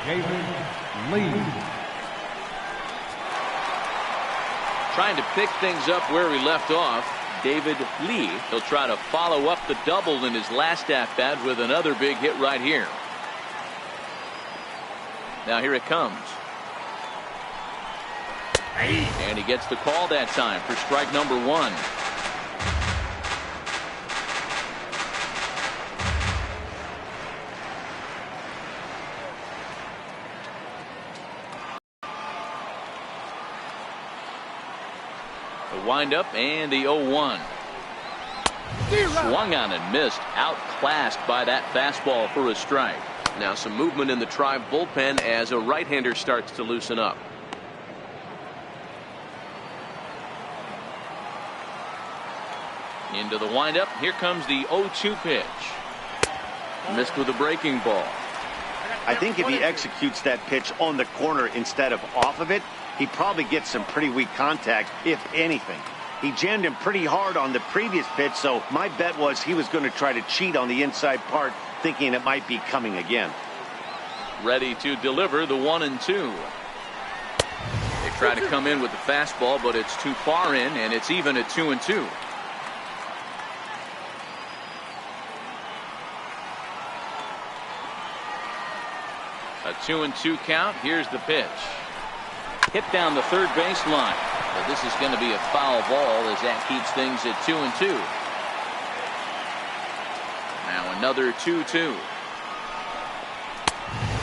David Lee. Trying to pick things up where he left off, David Lee. He'll try to follow up the double in his last at-bat with another big hit right here. Now here it comes. And he gets the call that time for strike number 1. The windup and the 0-1. Swung on and missed. Outclassed by that fastball for a strike. Now some movement in the Tribe bullpen as a right-hander starts to loosen up. Into the windup. Here comes the 0-2 pitch. Missed with a breaking ball. I think if he executes that pitch on the corner instead of off of it, he probably gets some pretty weak contact, if anything. He jammed him pretty hard on the previous pitch, so my bet was he was going to try to cheat on the inside part, thinking it might be coming again. Ready to deliver the 1-2. They try to come in with the fastball, but it's too far in, and it's even at 2-2. A 2-2 count. Here's the pitch. Hit down the third baseline. But this is going to be a foul ball as that keeps things at 2-2. Now another 2-2.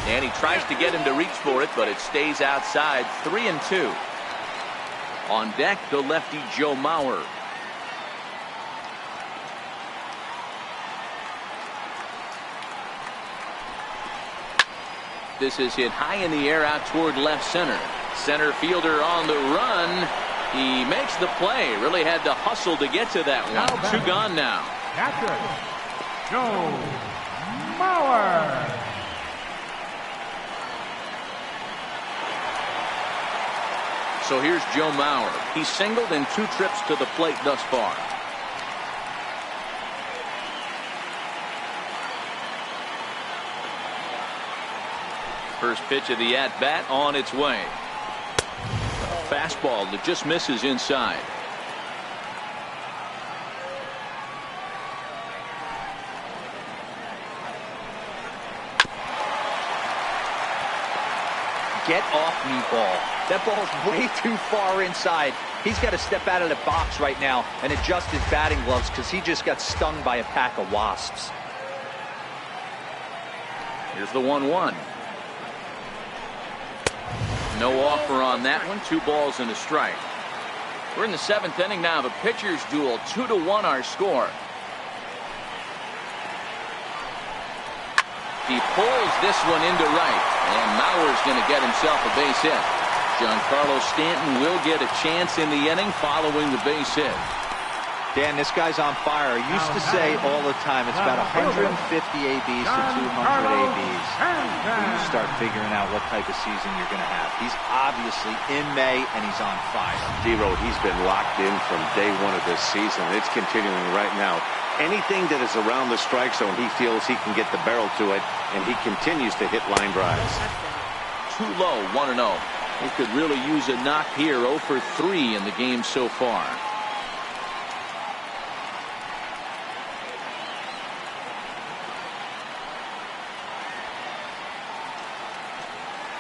And he tries to get him to reach for it, but it stays outside. 3-2. On deck, the lefty Joe Mauer. This is hit high in the air out toward left center. Center fielder on the run. He makes the play. Really had to hustle to get to that one. 2 gone now. Catcher, Joe Mauer. So here's Joe Mauer. He's singled in 2 trips to the plate thus far. First pitch of the at-bat on its way. A fastball that just misses inside. Get off me, ball. That ball's way too far inside. He's got to step out of the box right now and adjust his batting gloves because he just got stung by a pack of wasps. Here's the 1-1. No offer on that one. 2 balls and a strike. We're in the 7th inning now. The pitchers duel. 2-1 our score. He pulls this one into right, and Mauer's going to get himself a base hit. Giancarlo Stanton will get a chance in the inning following the base hit. Dan, this guy's on fire. I used to say all the time it's about 150 ABs to 200 ABs when you start figuring out what type of season you're going to have. He's obviously in May, and he's on fire. D-Road, he's been locked in from day 1 of this season. It's continuing right now. Anything that is around the strike zone, he feels he can get the barrel to it, and he continues to hit line drives. Too low, 1-0. He could really use a knock here. 0 for 3 in the game so far.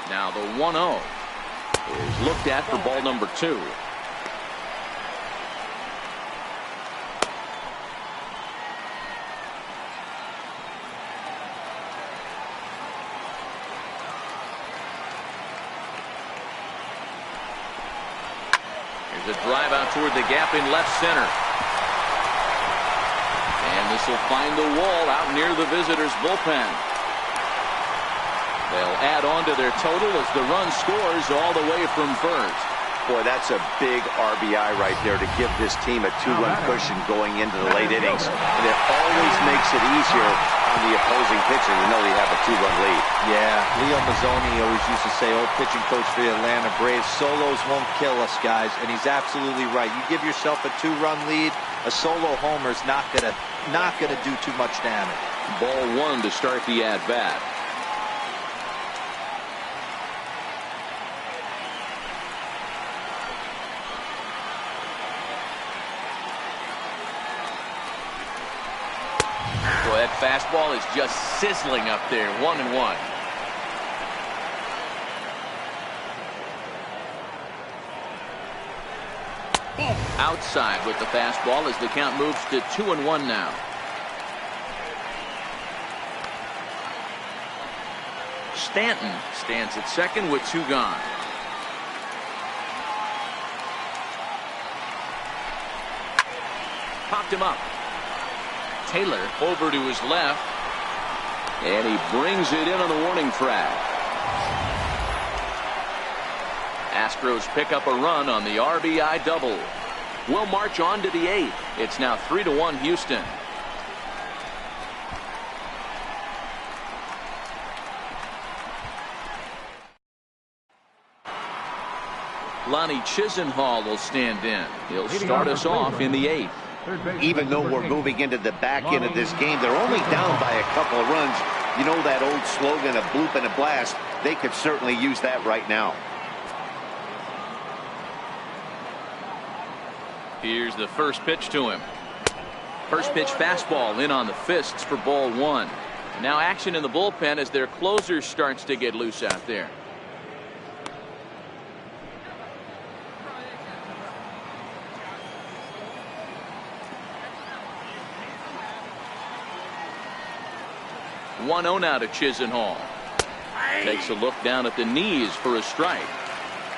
Now the 1-0 is looked at for ball number 2. Here's a drive out toward the gap in left center. And this will find the wall out near the visitors' bullpen. They'll add on to their total as the run scores all the way from first. Boy, that's a big RBI right there to give this team a 2-run cushion going into the late innings. And it always makes it easier on the opposing pitcher to know you have a 2-run lead. Yeah, Leo Mazzoni always used to say, old pitching coach for the Atlanta Braves, solos won't kill us, guys. And he's absolutely right. You give yourself a 2-run lead, a solo homer's not gonna do too much damage. Ball 1 to start the at-bat. Boy, that fastball is just sizzling up there. 1-1. Outside with the fastball as the count moves to 2-1 now. Stanton stands at second with 2 gone. Popped him up. Taylor over to his left, and he brings it in on the warning track. Astros pick up a run on the RBI double. We'll march on to the 8th. It's now 3-1 Houston. Lonnie Chisenhall will stand in. He'll start us off in the 8th. Even though we're moving into the back end of this game, they're only down by a couple of runs. You know that old slogan, a bloop and a blast. They could certainly use that right now. Here's the first pitch to him. First pitch fastball in on the fists for ball 1. Now action in the bullpen as their closer starts to get loose out there. One-0 now to Chisenhall. Takes a look down at the knees for a strike.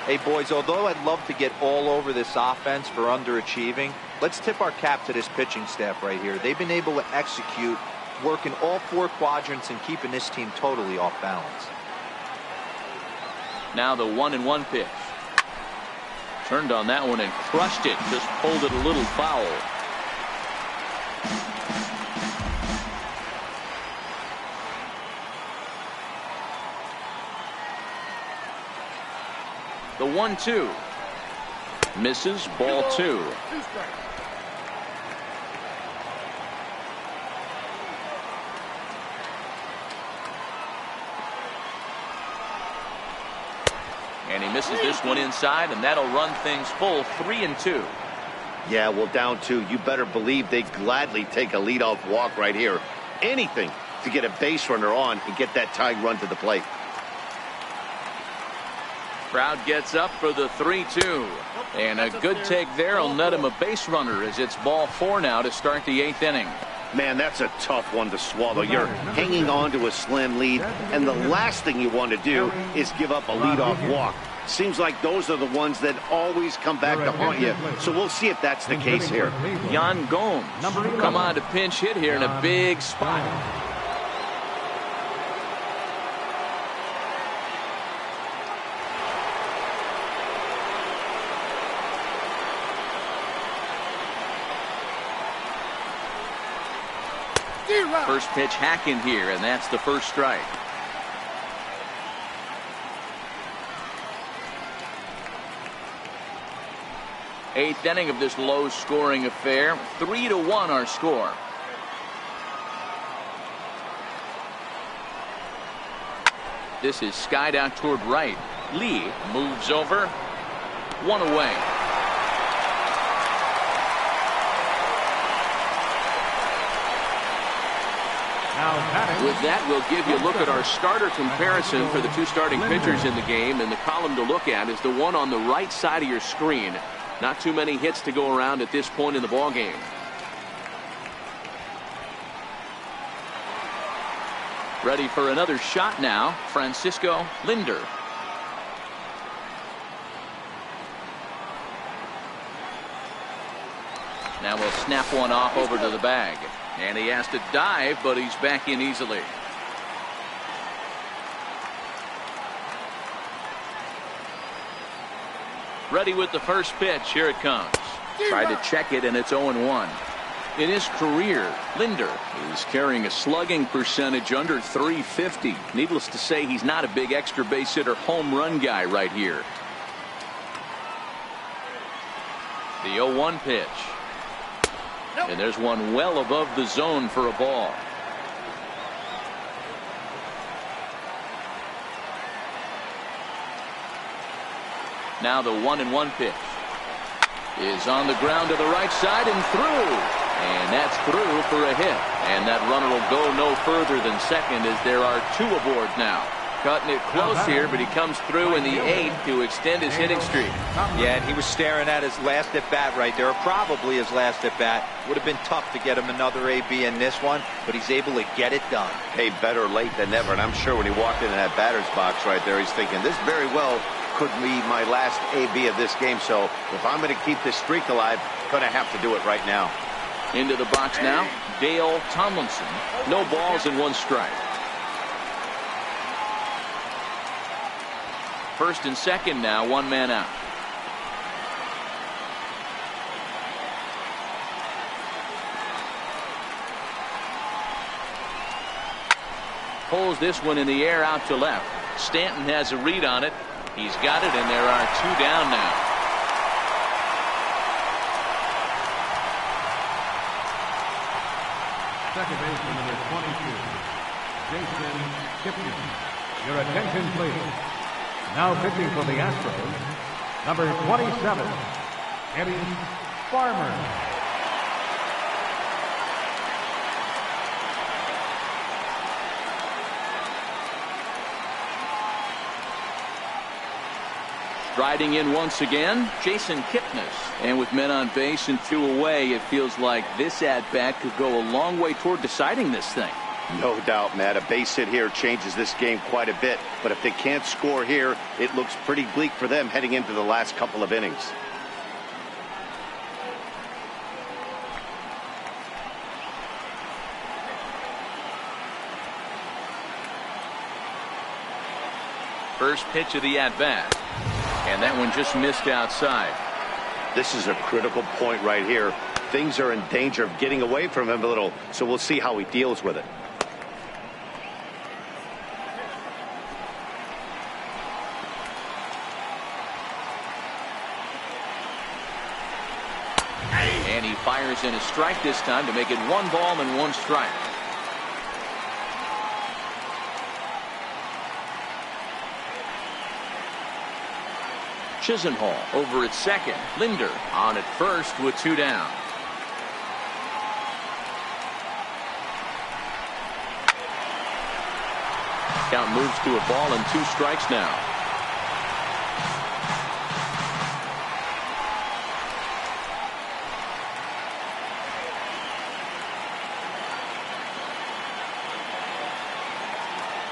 Hey, boys, although I'd love to get all over this offense for underachieving, let's tip our cap to this pitching staff right here. They've been able to execute, working all 4 quadrants and keeping this team totally off balance. Now the 1-1 pitch. Turned on that one and crushed it. Just pulled it a little foul. The 1-2 misses, ball 2. And he misses this one inside, and that'll run things full. 3-2. Yeah, well, down 2. You better believe they'd gladly take a leadoff walk right here. Anything to get a base runner on and get that tying run to the plate. Crowd gets up for the 3-2. And a good take there will net him a base runner as it's ball 4 now to start the 8th inning. Man, that's a tough one to swallow. You're hanging on to a slim lead, and the last thing you want to do is give up a leadoff walk. Seems like those are the ones that always come back to haunt you. So we'll see if that's the case here. Yan Gomes come on to pinch hit here in a big spot. First pitch hacking here, and that's the first strike. Eighth inning of this low-scoring affair. 3-1 our score. This is skied out toward right. Lee moves over. 1 away. Now batting. With that, we'll give you a look at our starter comparison for the two starting pitchers in the game. And the column to look at is the one on the right side of your screen. Not too many hits to go around at this point in the ball game. Ready for another shot now, Francisco Lindor. Now we'll snap one off over to the bag. And he has to dive, but he's back in easily. Ready with the first pitch. Here it comes. Tried to check it, and it's 0-1. In his career, Lindor is carrying a slugging percentage under .350. Needless to say, he's not a big extra base hitter home run guy right here. The 0-1 pitch. And there's one well above the zone for a ball. Now the 1-1 pitch is on the ground to the right side and through. And that's through for a hit. And that runner will go no further than second as there are two aboard now. Cutting it close here, but he comes through in the 8th to extend his hitting streak. Yeah, and he was staring at his last at bat right there, or probably his last at bat. Would have been tough to get him another AB in this one, but he's able to get it done. Hey, better late than never. And I'm sure when he walked into that batter's box right there, he's thinking, this very well could be my last AB of this game. So if I'm going to keep this streak alive, going to have to do it right now. Into the box now, Dale Tomlinson. No balls and one strike. First and second now, one man out. Pulls this one in the air out to left. Stanton has a read on it. He's got it, and there are two down now. Second baseman number 22, Jason Kipnis. Your attention, please. Now pitching for the Astros, number 27, Eddie Farmer. Striding in once again, Jason Kipnis. And with men on base and two away, it feels like this at-bat could go a long way toward deciding this thing. No doubt, Matt. A base hit here changes this game quite a bit. But if they can't score here, it looks pretty bleak for them heading into the last couple of innings. First pitch of the at-bat. And that one just missed outside. This is a critical point right here. Things are in danger of getting away from him a little, so we'll see how he deals with it. And he fires in a strike this time to make it 1 ball and 1 strike. Chisenhall over at second. Lindor on at first with 2 down. Count moves to a ball and 2 strikes now.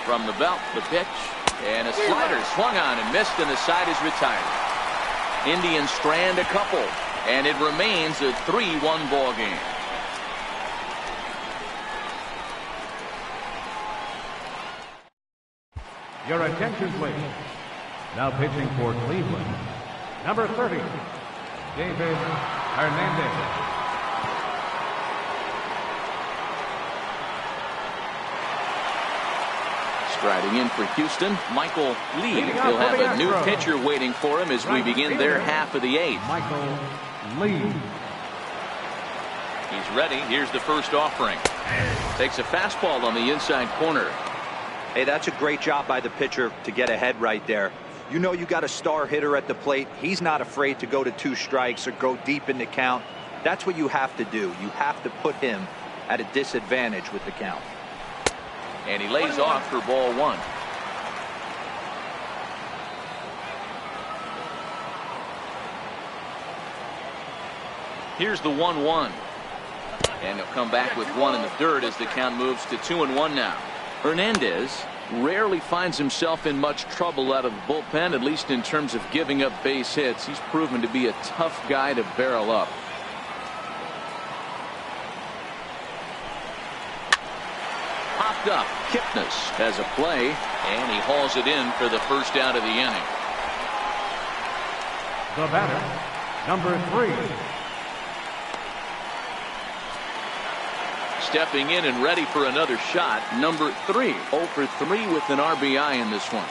From the belt, the pitch, and a slider swung on and missed, and the side is retired. Indians strand a couple, and it remains a 3-1 ball game. Your attention, please. Now pitching for Cleveland, number 30, David Hernandez. Striding in for Houston, Michael Lee. He'll have a new pitcher waiting for him as we begin their half of the 8th. Michael Lee. He's ready. Here's the first offering. Takes a fastball on the inside corner. Hey, that's a great job by the pitcher to get ahead right there. You know you got a star hitter at the plate. He's not afraid to go to 2 strikes or go deep in the count. That's what you have to do. You have to put him at a disadvantage with the count. And he lays off for ball one. Here's the 1-1. And he'll come back with one in the dirt as the count moves to 2-1 now. Hernandez rarely finds himself in much trouble out of the bullpen, at least in terms of giving up base hits. He's proven to be a tough guy to barrel up. Popped up. Kipnis has a play, and he hauls it in for the first out of the inning. The batter, number 3. Stepping in and ready for another shot, number 3. 0 for 3 with an RBI in this one.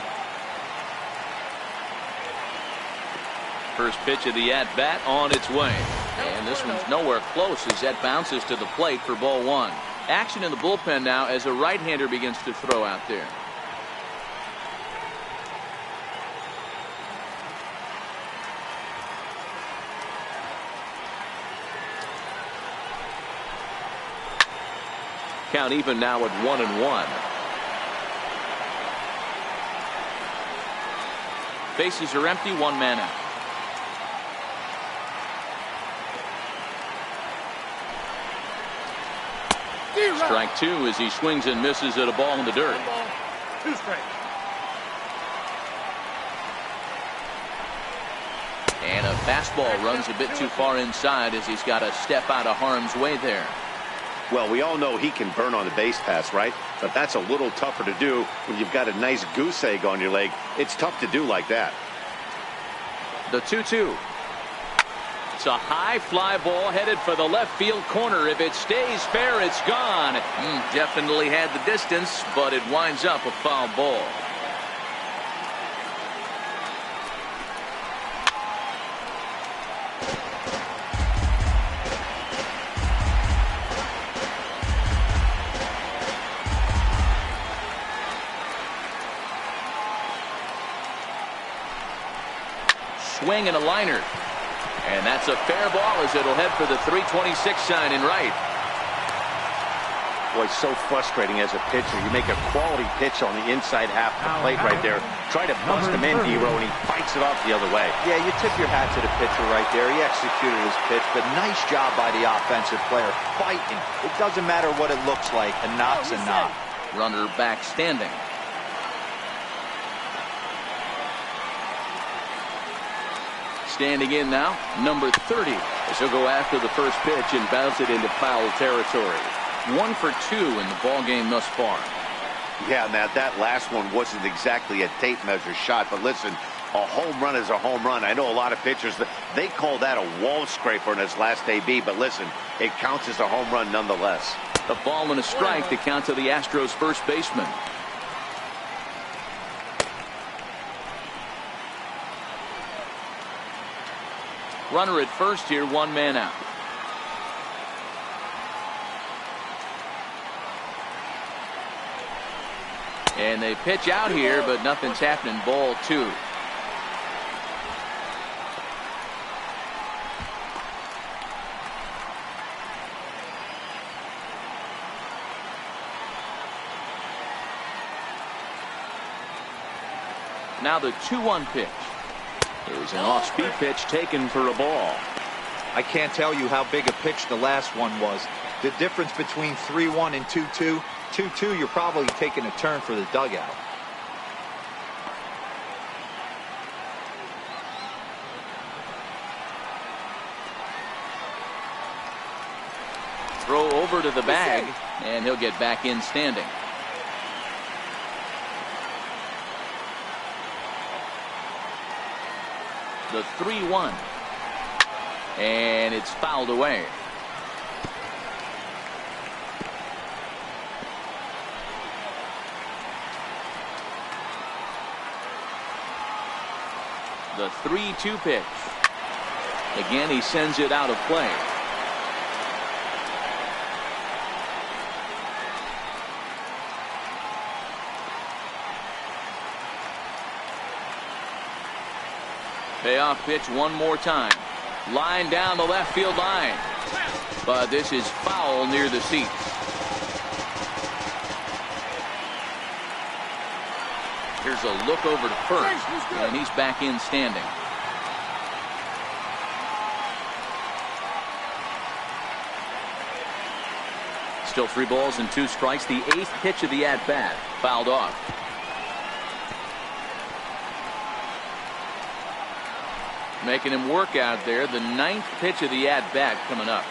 First pitch of the at-bat on its way. And this one's nowhere close as that bounces to the plate for ball one. Action in the bullpen now as a right-hander begins to throw out there. Count even now at 1-1. Bases are empty, one man out. Strike two as he swings and misses at a ball in the dirt. 2 strikes. And a fastball runs a bit too far inside as he's got to step out of harm's way there. Well, we all know he can burn on the base pass, right? But that's a little tougher to do when you've got a nice goose egg on your leg. It's tough to do like that. The 2-2. It's a high fly ball headed for the left field corner. If it stays fair, it's gone. Definitely had the distance, but it winds up a foul ball. Swing and a liner. And that's a fair ball as it'll head for the 326 sign in right. Boy, so frustrating as a pitcher. You make a quality pitch on the inside half of the plate right there. Try to bust him in, Dero, and he fights it off the other way. Yeah, you tip your hat to the pitcher right there. He executed his pitch, but nice job by the offensive player fighting. It doesn't matter what it looks like. A knock's a knock. Runner back standing. Standing in now, number 30. As he'll go after the first pitch and bounce it into foul territory. 1 for 2 in the ball game thus far. Yeah, Matt, that last one wasn't exactly a tape measure shot, but listen, a home run is a home run. I know a lot of pitchers, they call that a wall scraper in his last AB, but listen, it counts as a home run nonetheless. A ball and a strike to count to the Astros first baseman. Runner at first here, one man out. And they pitch out here, but nothing's happening. Ball 2. Now the 2-1 pitch. Is an off-speed pitch taken for a ball. I can't tell you how big a pitch the last one was. The difference between 3-1 and 2-2. 2-2, you're probably taking a turn for the dugout. Throw over to the bag, and he'll get back in standing. The 3-1. And it's fouled away. The 3-2 pitch. Again, he sends it out of play. Payoff pitch one more time. Line down the left field line. But this is foul near the seats. Here's a look over to first, and he's back in standing. Still 3 balls and 2 strikes. The 8th pitch of the at-bat fouled off. Making him work out there. The 9th pitch of the at-bat coming up.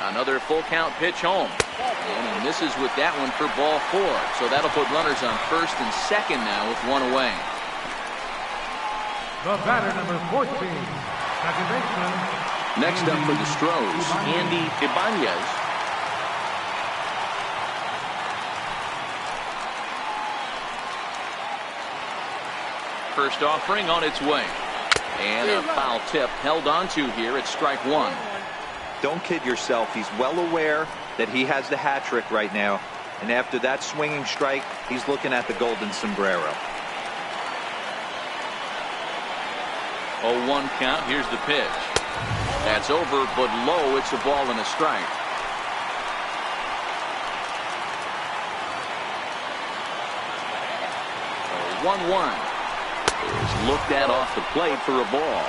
Another full count pitch home. And he misses with that one for ball 4. So that'll put runners on first and second now with 1 away. The batter, number 14, second baseman. Next up for the Astros, Andy Ibanez. First offering on its way. And a foul tip held onto here at strike 1. Don't kid yourself. He's well aware that he has the hat trick right now. And after that swinging strike, he's looking at the golden sombrero. 0-1 count. Here's the pitch. That's over, but low. It's a ball and a strike. 1-1. Is looked at off the plate for a ball.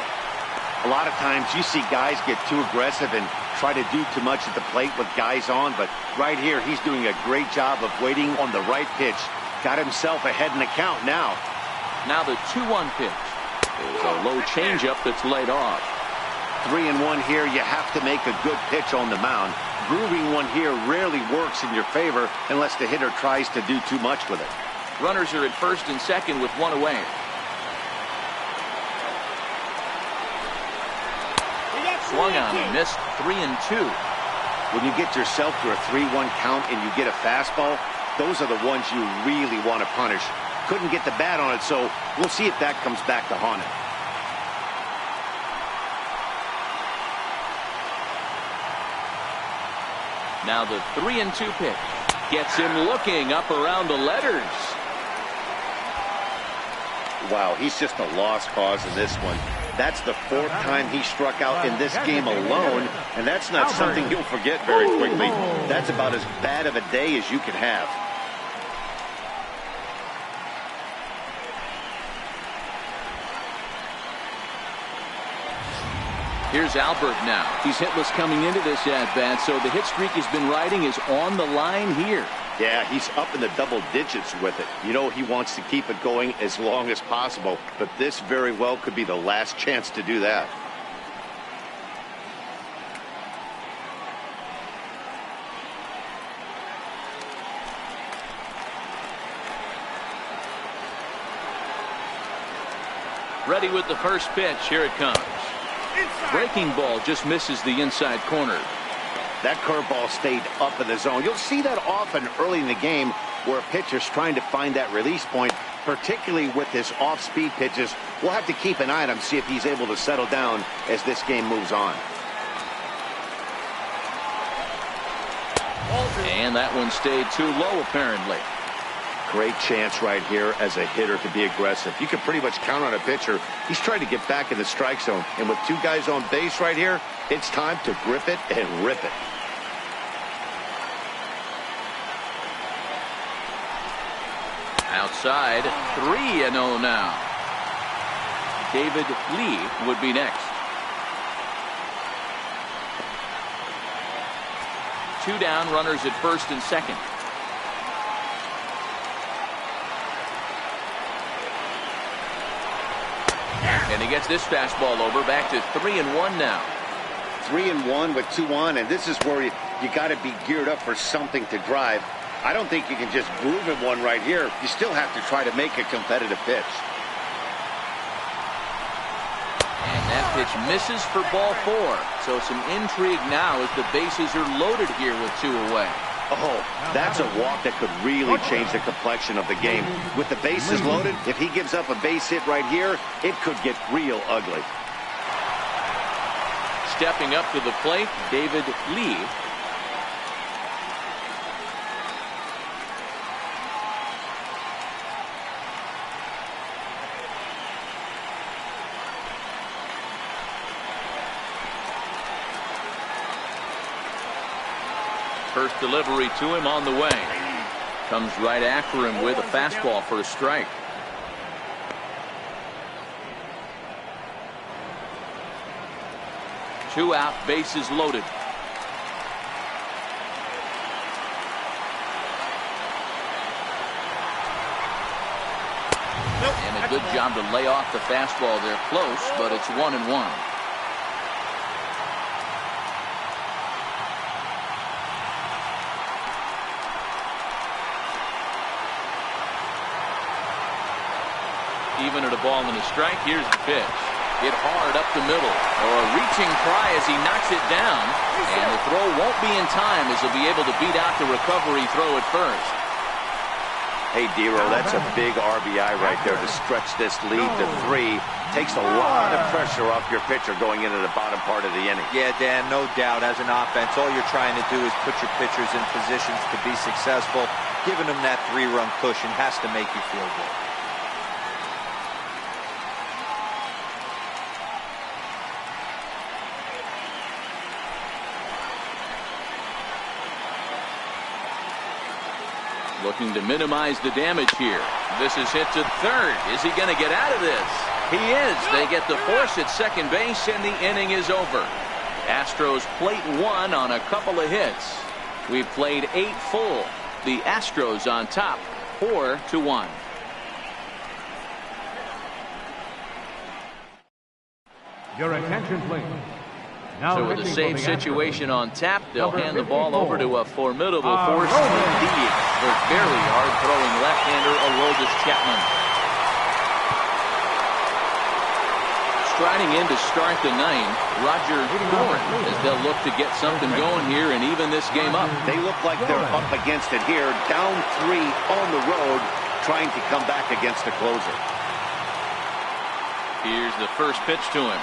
A lot of times you see guys get too aggressive and try to do too much at the plate with guys on, but right here he's doing a great job of waiting on the right pitch. Got himself ahead in the count now. Now the 2-1 pitch. There's a low changeup that's laid off. 3-1 here. You have to make a good pitch on the mound. Grooving one here rarely works in your favor unless the hitter tries to do too much with it. Runners are at first and second with 1 away. Swung on and missed. 3-2. When you get yourself to a 3-1 count and you get a fastball, those are the ones you really want to punish. Couldn't get the bat on it, so we'll see if that comes back to haunt him. Now the 3-2 pitch gets him looking up around the letters. Wow, he's just a lost cause in this one. That's the 4th time he struck out in this game alone, and that's not something you'll forget very quickly. That's about as bad of a day as you can have. Here's Albert now. He's hitless coming into this at-bat, so the hit streak he's been riding is on the line here. Yeah, he's up in the double digits with it. You know he wants to keep it going as long as possible, but this very well could be the last chance to do that. Ready with the first pitch. Here it comes. Breaking ball just misses the inside corner. That curveball stayed up in the zone. You'll see that often early in the game where a pitcher's trying to find that release point, particularly with his off-speed pitches. We'll have to keep an eye on him, see if he's able to settle down as this game moves on. And that one stayed too low, apparently. Great chance right here as a hitter to be aggressive. You can pretty much count on a pitcher. He's trying to get back in the strike zone. And with 2 guys on base right here, it's time to grip it and rip it. Outside, 3-0 now. David Lee would be next. 2 down, runners at first and second. And he gets this fastball over, back to 3-1 now. 3-1 with 2 on, and this is where you got to be geared up for something to drive. I don't think you can just groove him one right here. You still have to try to make a competitive pitch. And that pitch misses for ball 4. So some intrigue now as the bases are loaded here with 2 away. Oh, that's a walk that could really change the complexion of the game. With the bases loaded, if he gives up a base hit right here, it could get real ugly. Stepping up to the plate, David Lee. First delivery to him on the way. Comes right after him with a fastball for a strike. Two out, bases loaded. And a good job to lay off the fastball there close, but it's 1-1. Even at a ball and a strike, here's the pitch. Hit hard up the middle, or a reaching try as he knocks it down, and the throw won't be in time as he'll be able to beat out the recovery throw at first. Hey, Dero, that's a big RBI right there to stretch this lead to 3. Takes a lot of pressure off your pitcher going into the bottom part of the inning. Yeah, Dan, no doubt. As an offense, all you're trying to do is put your pitchers in positions to be successful. Giving them that 3-run cushion has to make you feel good. Looking to minimize the damage here. This is hit to third. Is he going to get out of this? He is. They get the force at second base, and the inning is over. Astros plate 1 on a couple of hits. We've played 8 full. The Astros on top, 4-1. Your attention, please. Now So with the same situation on tap, they'll hand the ball over to a formidable force Aroldis. indeed. For very hard-throwing left-hander Aroldis Chapman. Striding in to start the 9th, Roger Bourne, as they'll look to get something going here and even this game up. They look like they're up against it here, down 3 on the road, trying to come back against the closer. Here's the first pitch to him.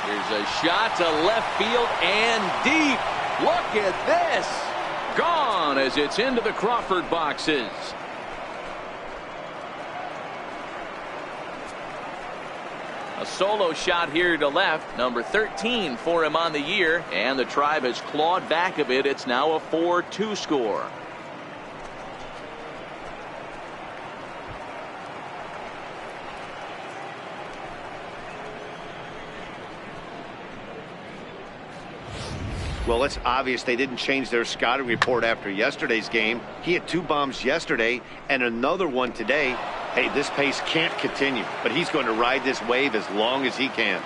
Here's a shot to left field and deep. Look at this. Gone as it's into the Crawford boxes. A solo shot here to left. Number 13 for him on the year. And the Tribe has clawed back a bit. It's now a 4-2 score. Well, it's obvious they didn't change their scouting report after yesterday's game. He had 2 bombs yesterday and another one today. Hey, this pace can't continue, but he's going to ride this wave as long as he can.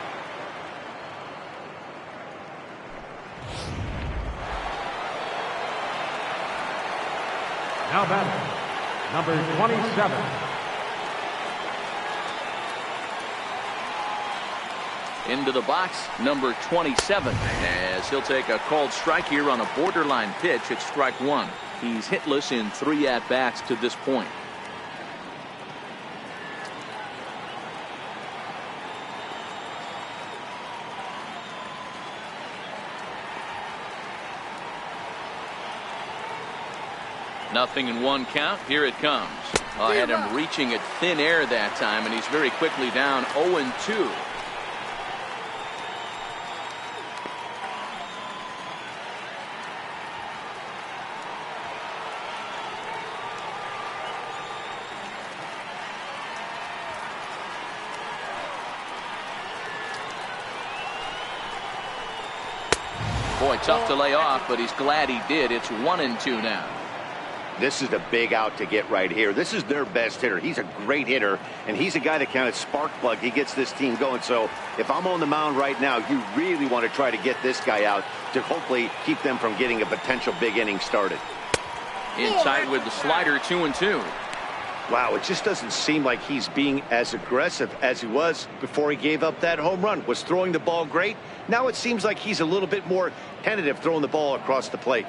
Now batting, number 27. Into the box, number 27, as he'll take a called strike here on a borderline pitch at strike 1. He's hitless in 3 at-bats to this point. Nothing in 1 count. Here it comes. I had him reaching at thin air that time, and he's very quickly down 0-2. Boy, tough to lay off, but he's glad he did. It's 1-2 now. This is a big out to get right here. This is their best hitter. He's a great hitter, and he's a guy that kind of spark plug. He gets this team going. So if I'm on the mound right now, you really want to try to get this guy out to hopefully keep them from getting a potential big inning started. Inside with the slider, 2-2. Wow, it just doesn't seem like he's being as aggressive as he was before he gave up that home run. Was throwing the ball great. Now it seems like he's a little bit more tentative throwing the ball across the plate.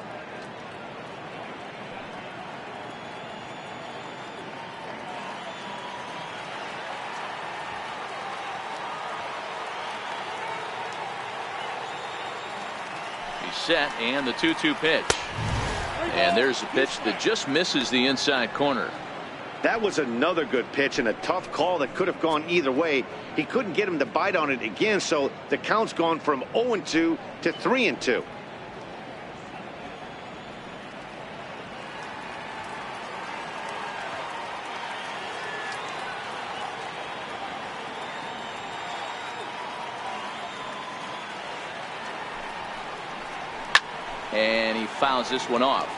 He's set, and the 2-2 pitch. And there's a pitch that just misses the inside corner. That was another good pitch and a tough call that could have gone either way. He couldn't get him to bite on it again, so the count's gone from 0-2 to 3-2. And he fouls this one off.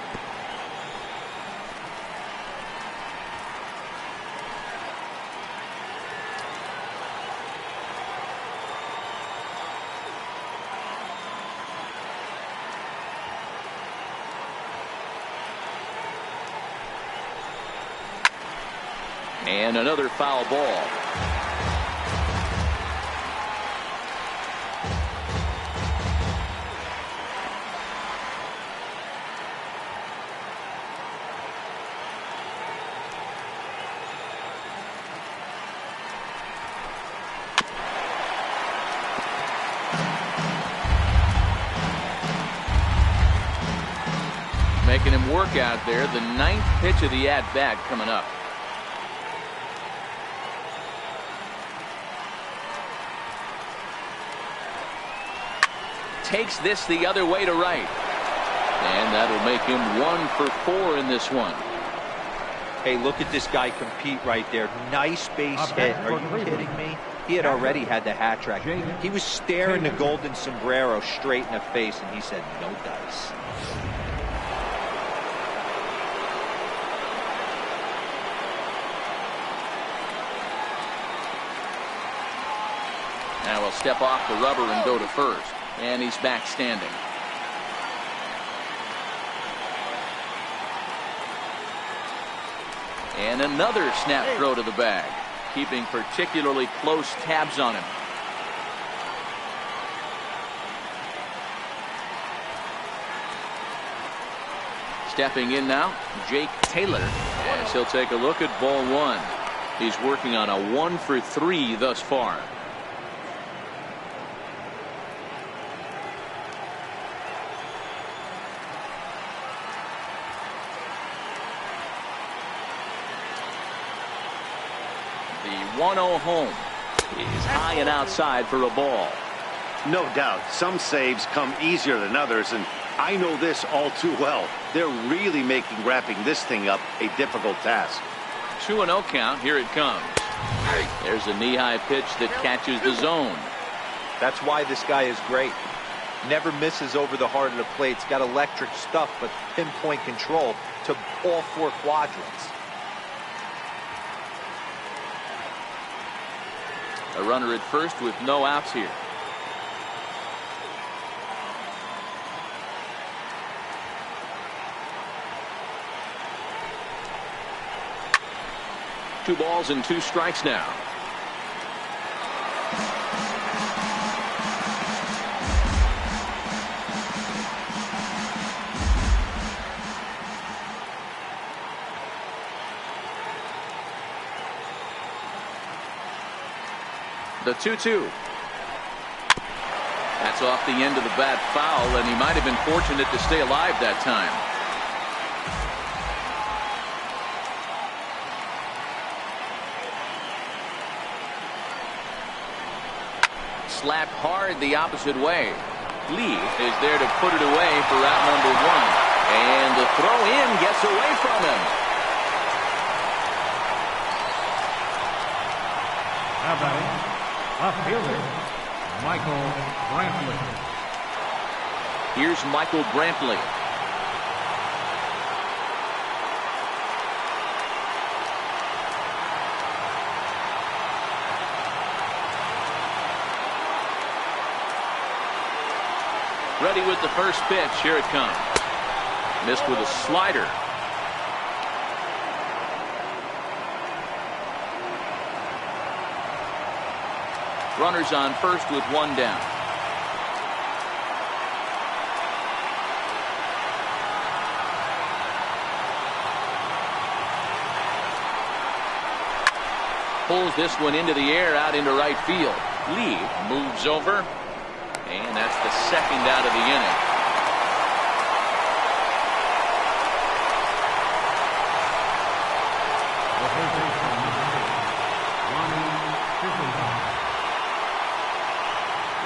And another foul ball. Making him work out there. The 9th pitch of the at-bat coming up. Takes this the other way to right. And that'll make him 1 for 4 in this one. Hey, look at this guy compete right there. Nice base hit. Are you kidding me? He had already had the hat trick. He was staring the golden sombrero straight in the face, and he said, no dice. Now he'll step off the rubber and go to first. And he's back standing. And another snap throw to the bag. Keeping particularly close tabs on him. Stepping in now, Jake Taylor. As he'll take a look at ball 1. He's working on a 1 for 3 thus far. The 1-0 home is high and outside for a ball. No doubt. Some saves come easier than others, and I know this all too well. They're really making wrapping this thing up a difficult task. 2-0 count. Here it comes. There's a knee-high pitch that catches the zone. That's why this guy is great. Never misses over the heart of the plate. He's got electric stuff, but pinpoint control to all 4 quadrants. A runner at first with no outs here. Two balls and 2 strikes now. The 2-2. That's off the end of the bat foul, and he might have been fortunate to stay alive that time. Slapped hard the opposite way. Lee is there to put it away for out number 1. And the throw in gets away from him. Now batting, left fielder, Michael Brantley. Here's Michael Brantley. Ready with the first pitch. Here it comes. Missed with a slider. Runners on first with 1 down. Pulls this one into the air out into right field. Lee moves over. And that's the second out of the inning.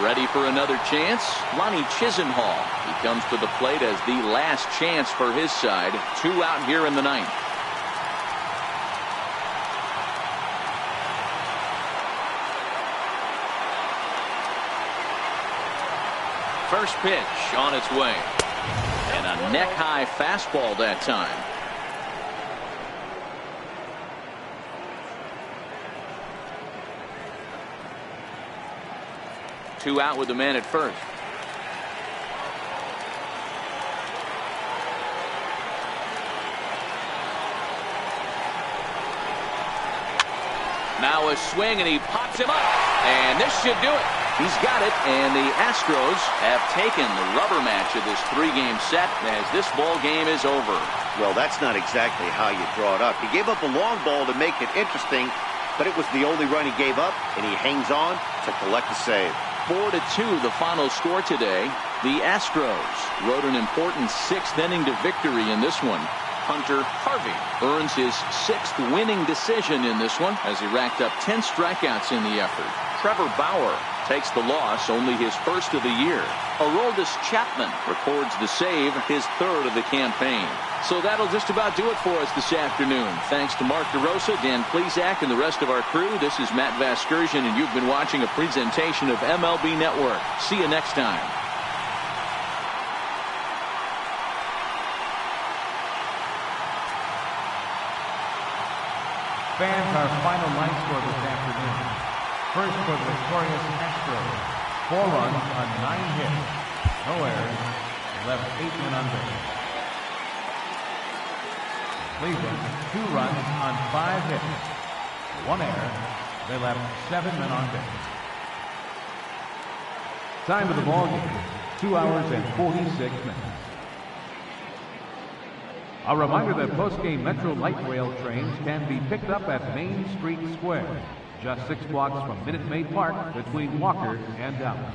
Ready for another chance? Lonnie Chisenhall. He comes to the plate as the last chance for his side. 2 out here in the 9th. First pitch on its way. And a neck-high fastball that time. Two out with the man at first. Now a swing, and he pops him up. And this should do it. He's got it, and the Astros have taken the rubber match of this three-game set as this ball game is over. Well, that's not exactly how you draw it up. He gave up a long ball to make it interesting, but it was the only run he gave up, and he hangs on to collect the save. 4-2 the final score today. The Astros rode an important sixth-inning to victory in this one. Hunter Harvey earns his sixth winning decision in this one as he racked up 10 strikeouts in the effort. Trevor Bauer takes the loss, only his first of the year. Aroldis Chapman records the save, his third of the campaign. So that'll just about do it for us this afternoon. Thanks to Mark DeRosa, Dan Plesac, and the rest of our crew. This is Matt Vasgersian, and you've been watching a presentation of MLB Network. See you next time. Fans, our final line score this afternoon. First for the victorious Astros. 4 runs on 9 hits. No errors. Left 8 men on base. Cleveland, 2 runs on 5 hits. 1 error. They left 7 men on base. Time of the ball game, 2 hours and 46 minutes. A reminder that post-game Metro Light Rail trains can be picked up at Main Street Square, just 6 blocks from Minute Maid Park between Walker and Dallas.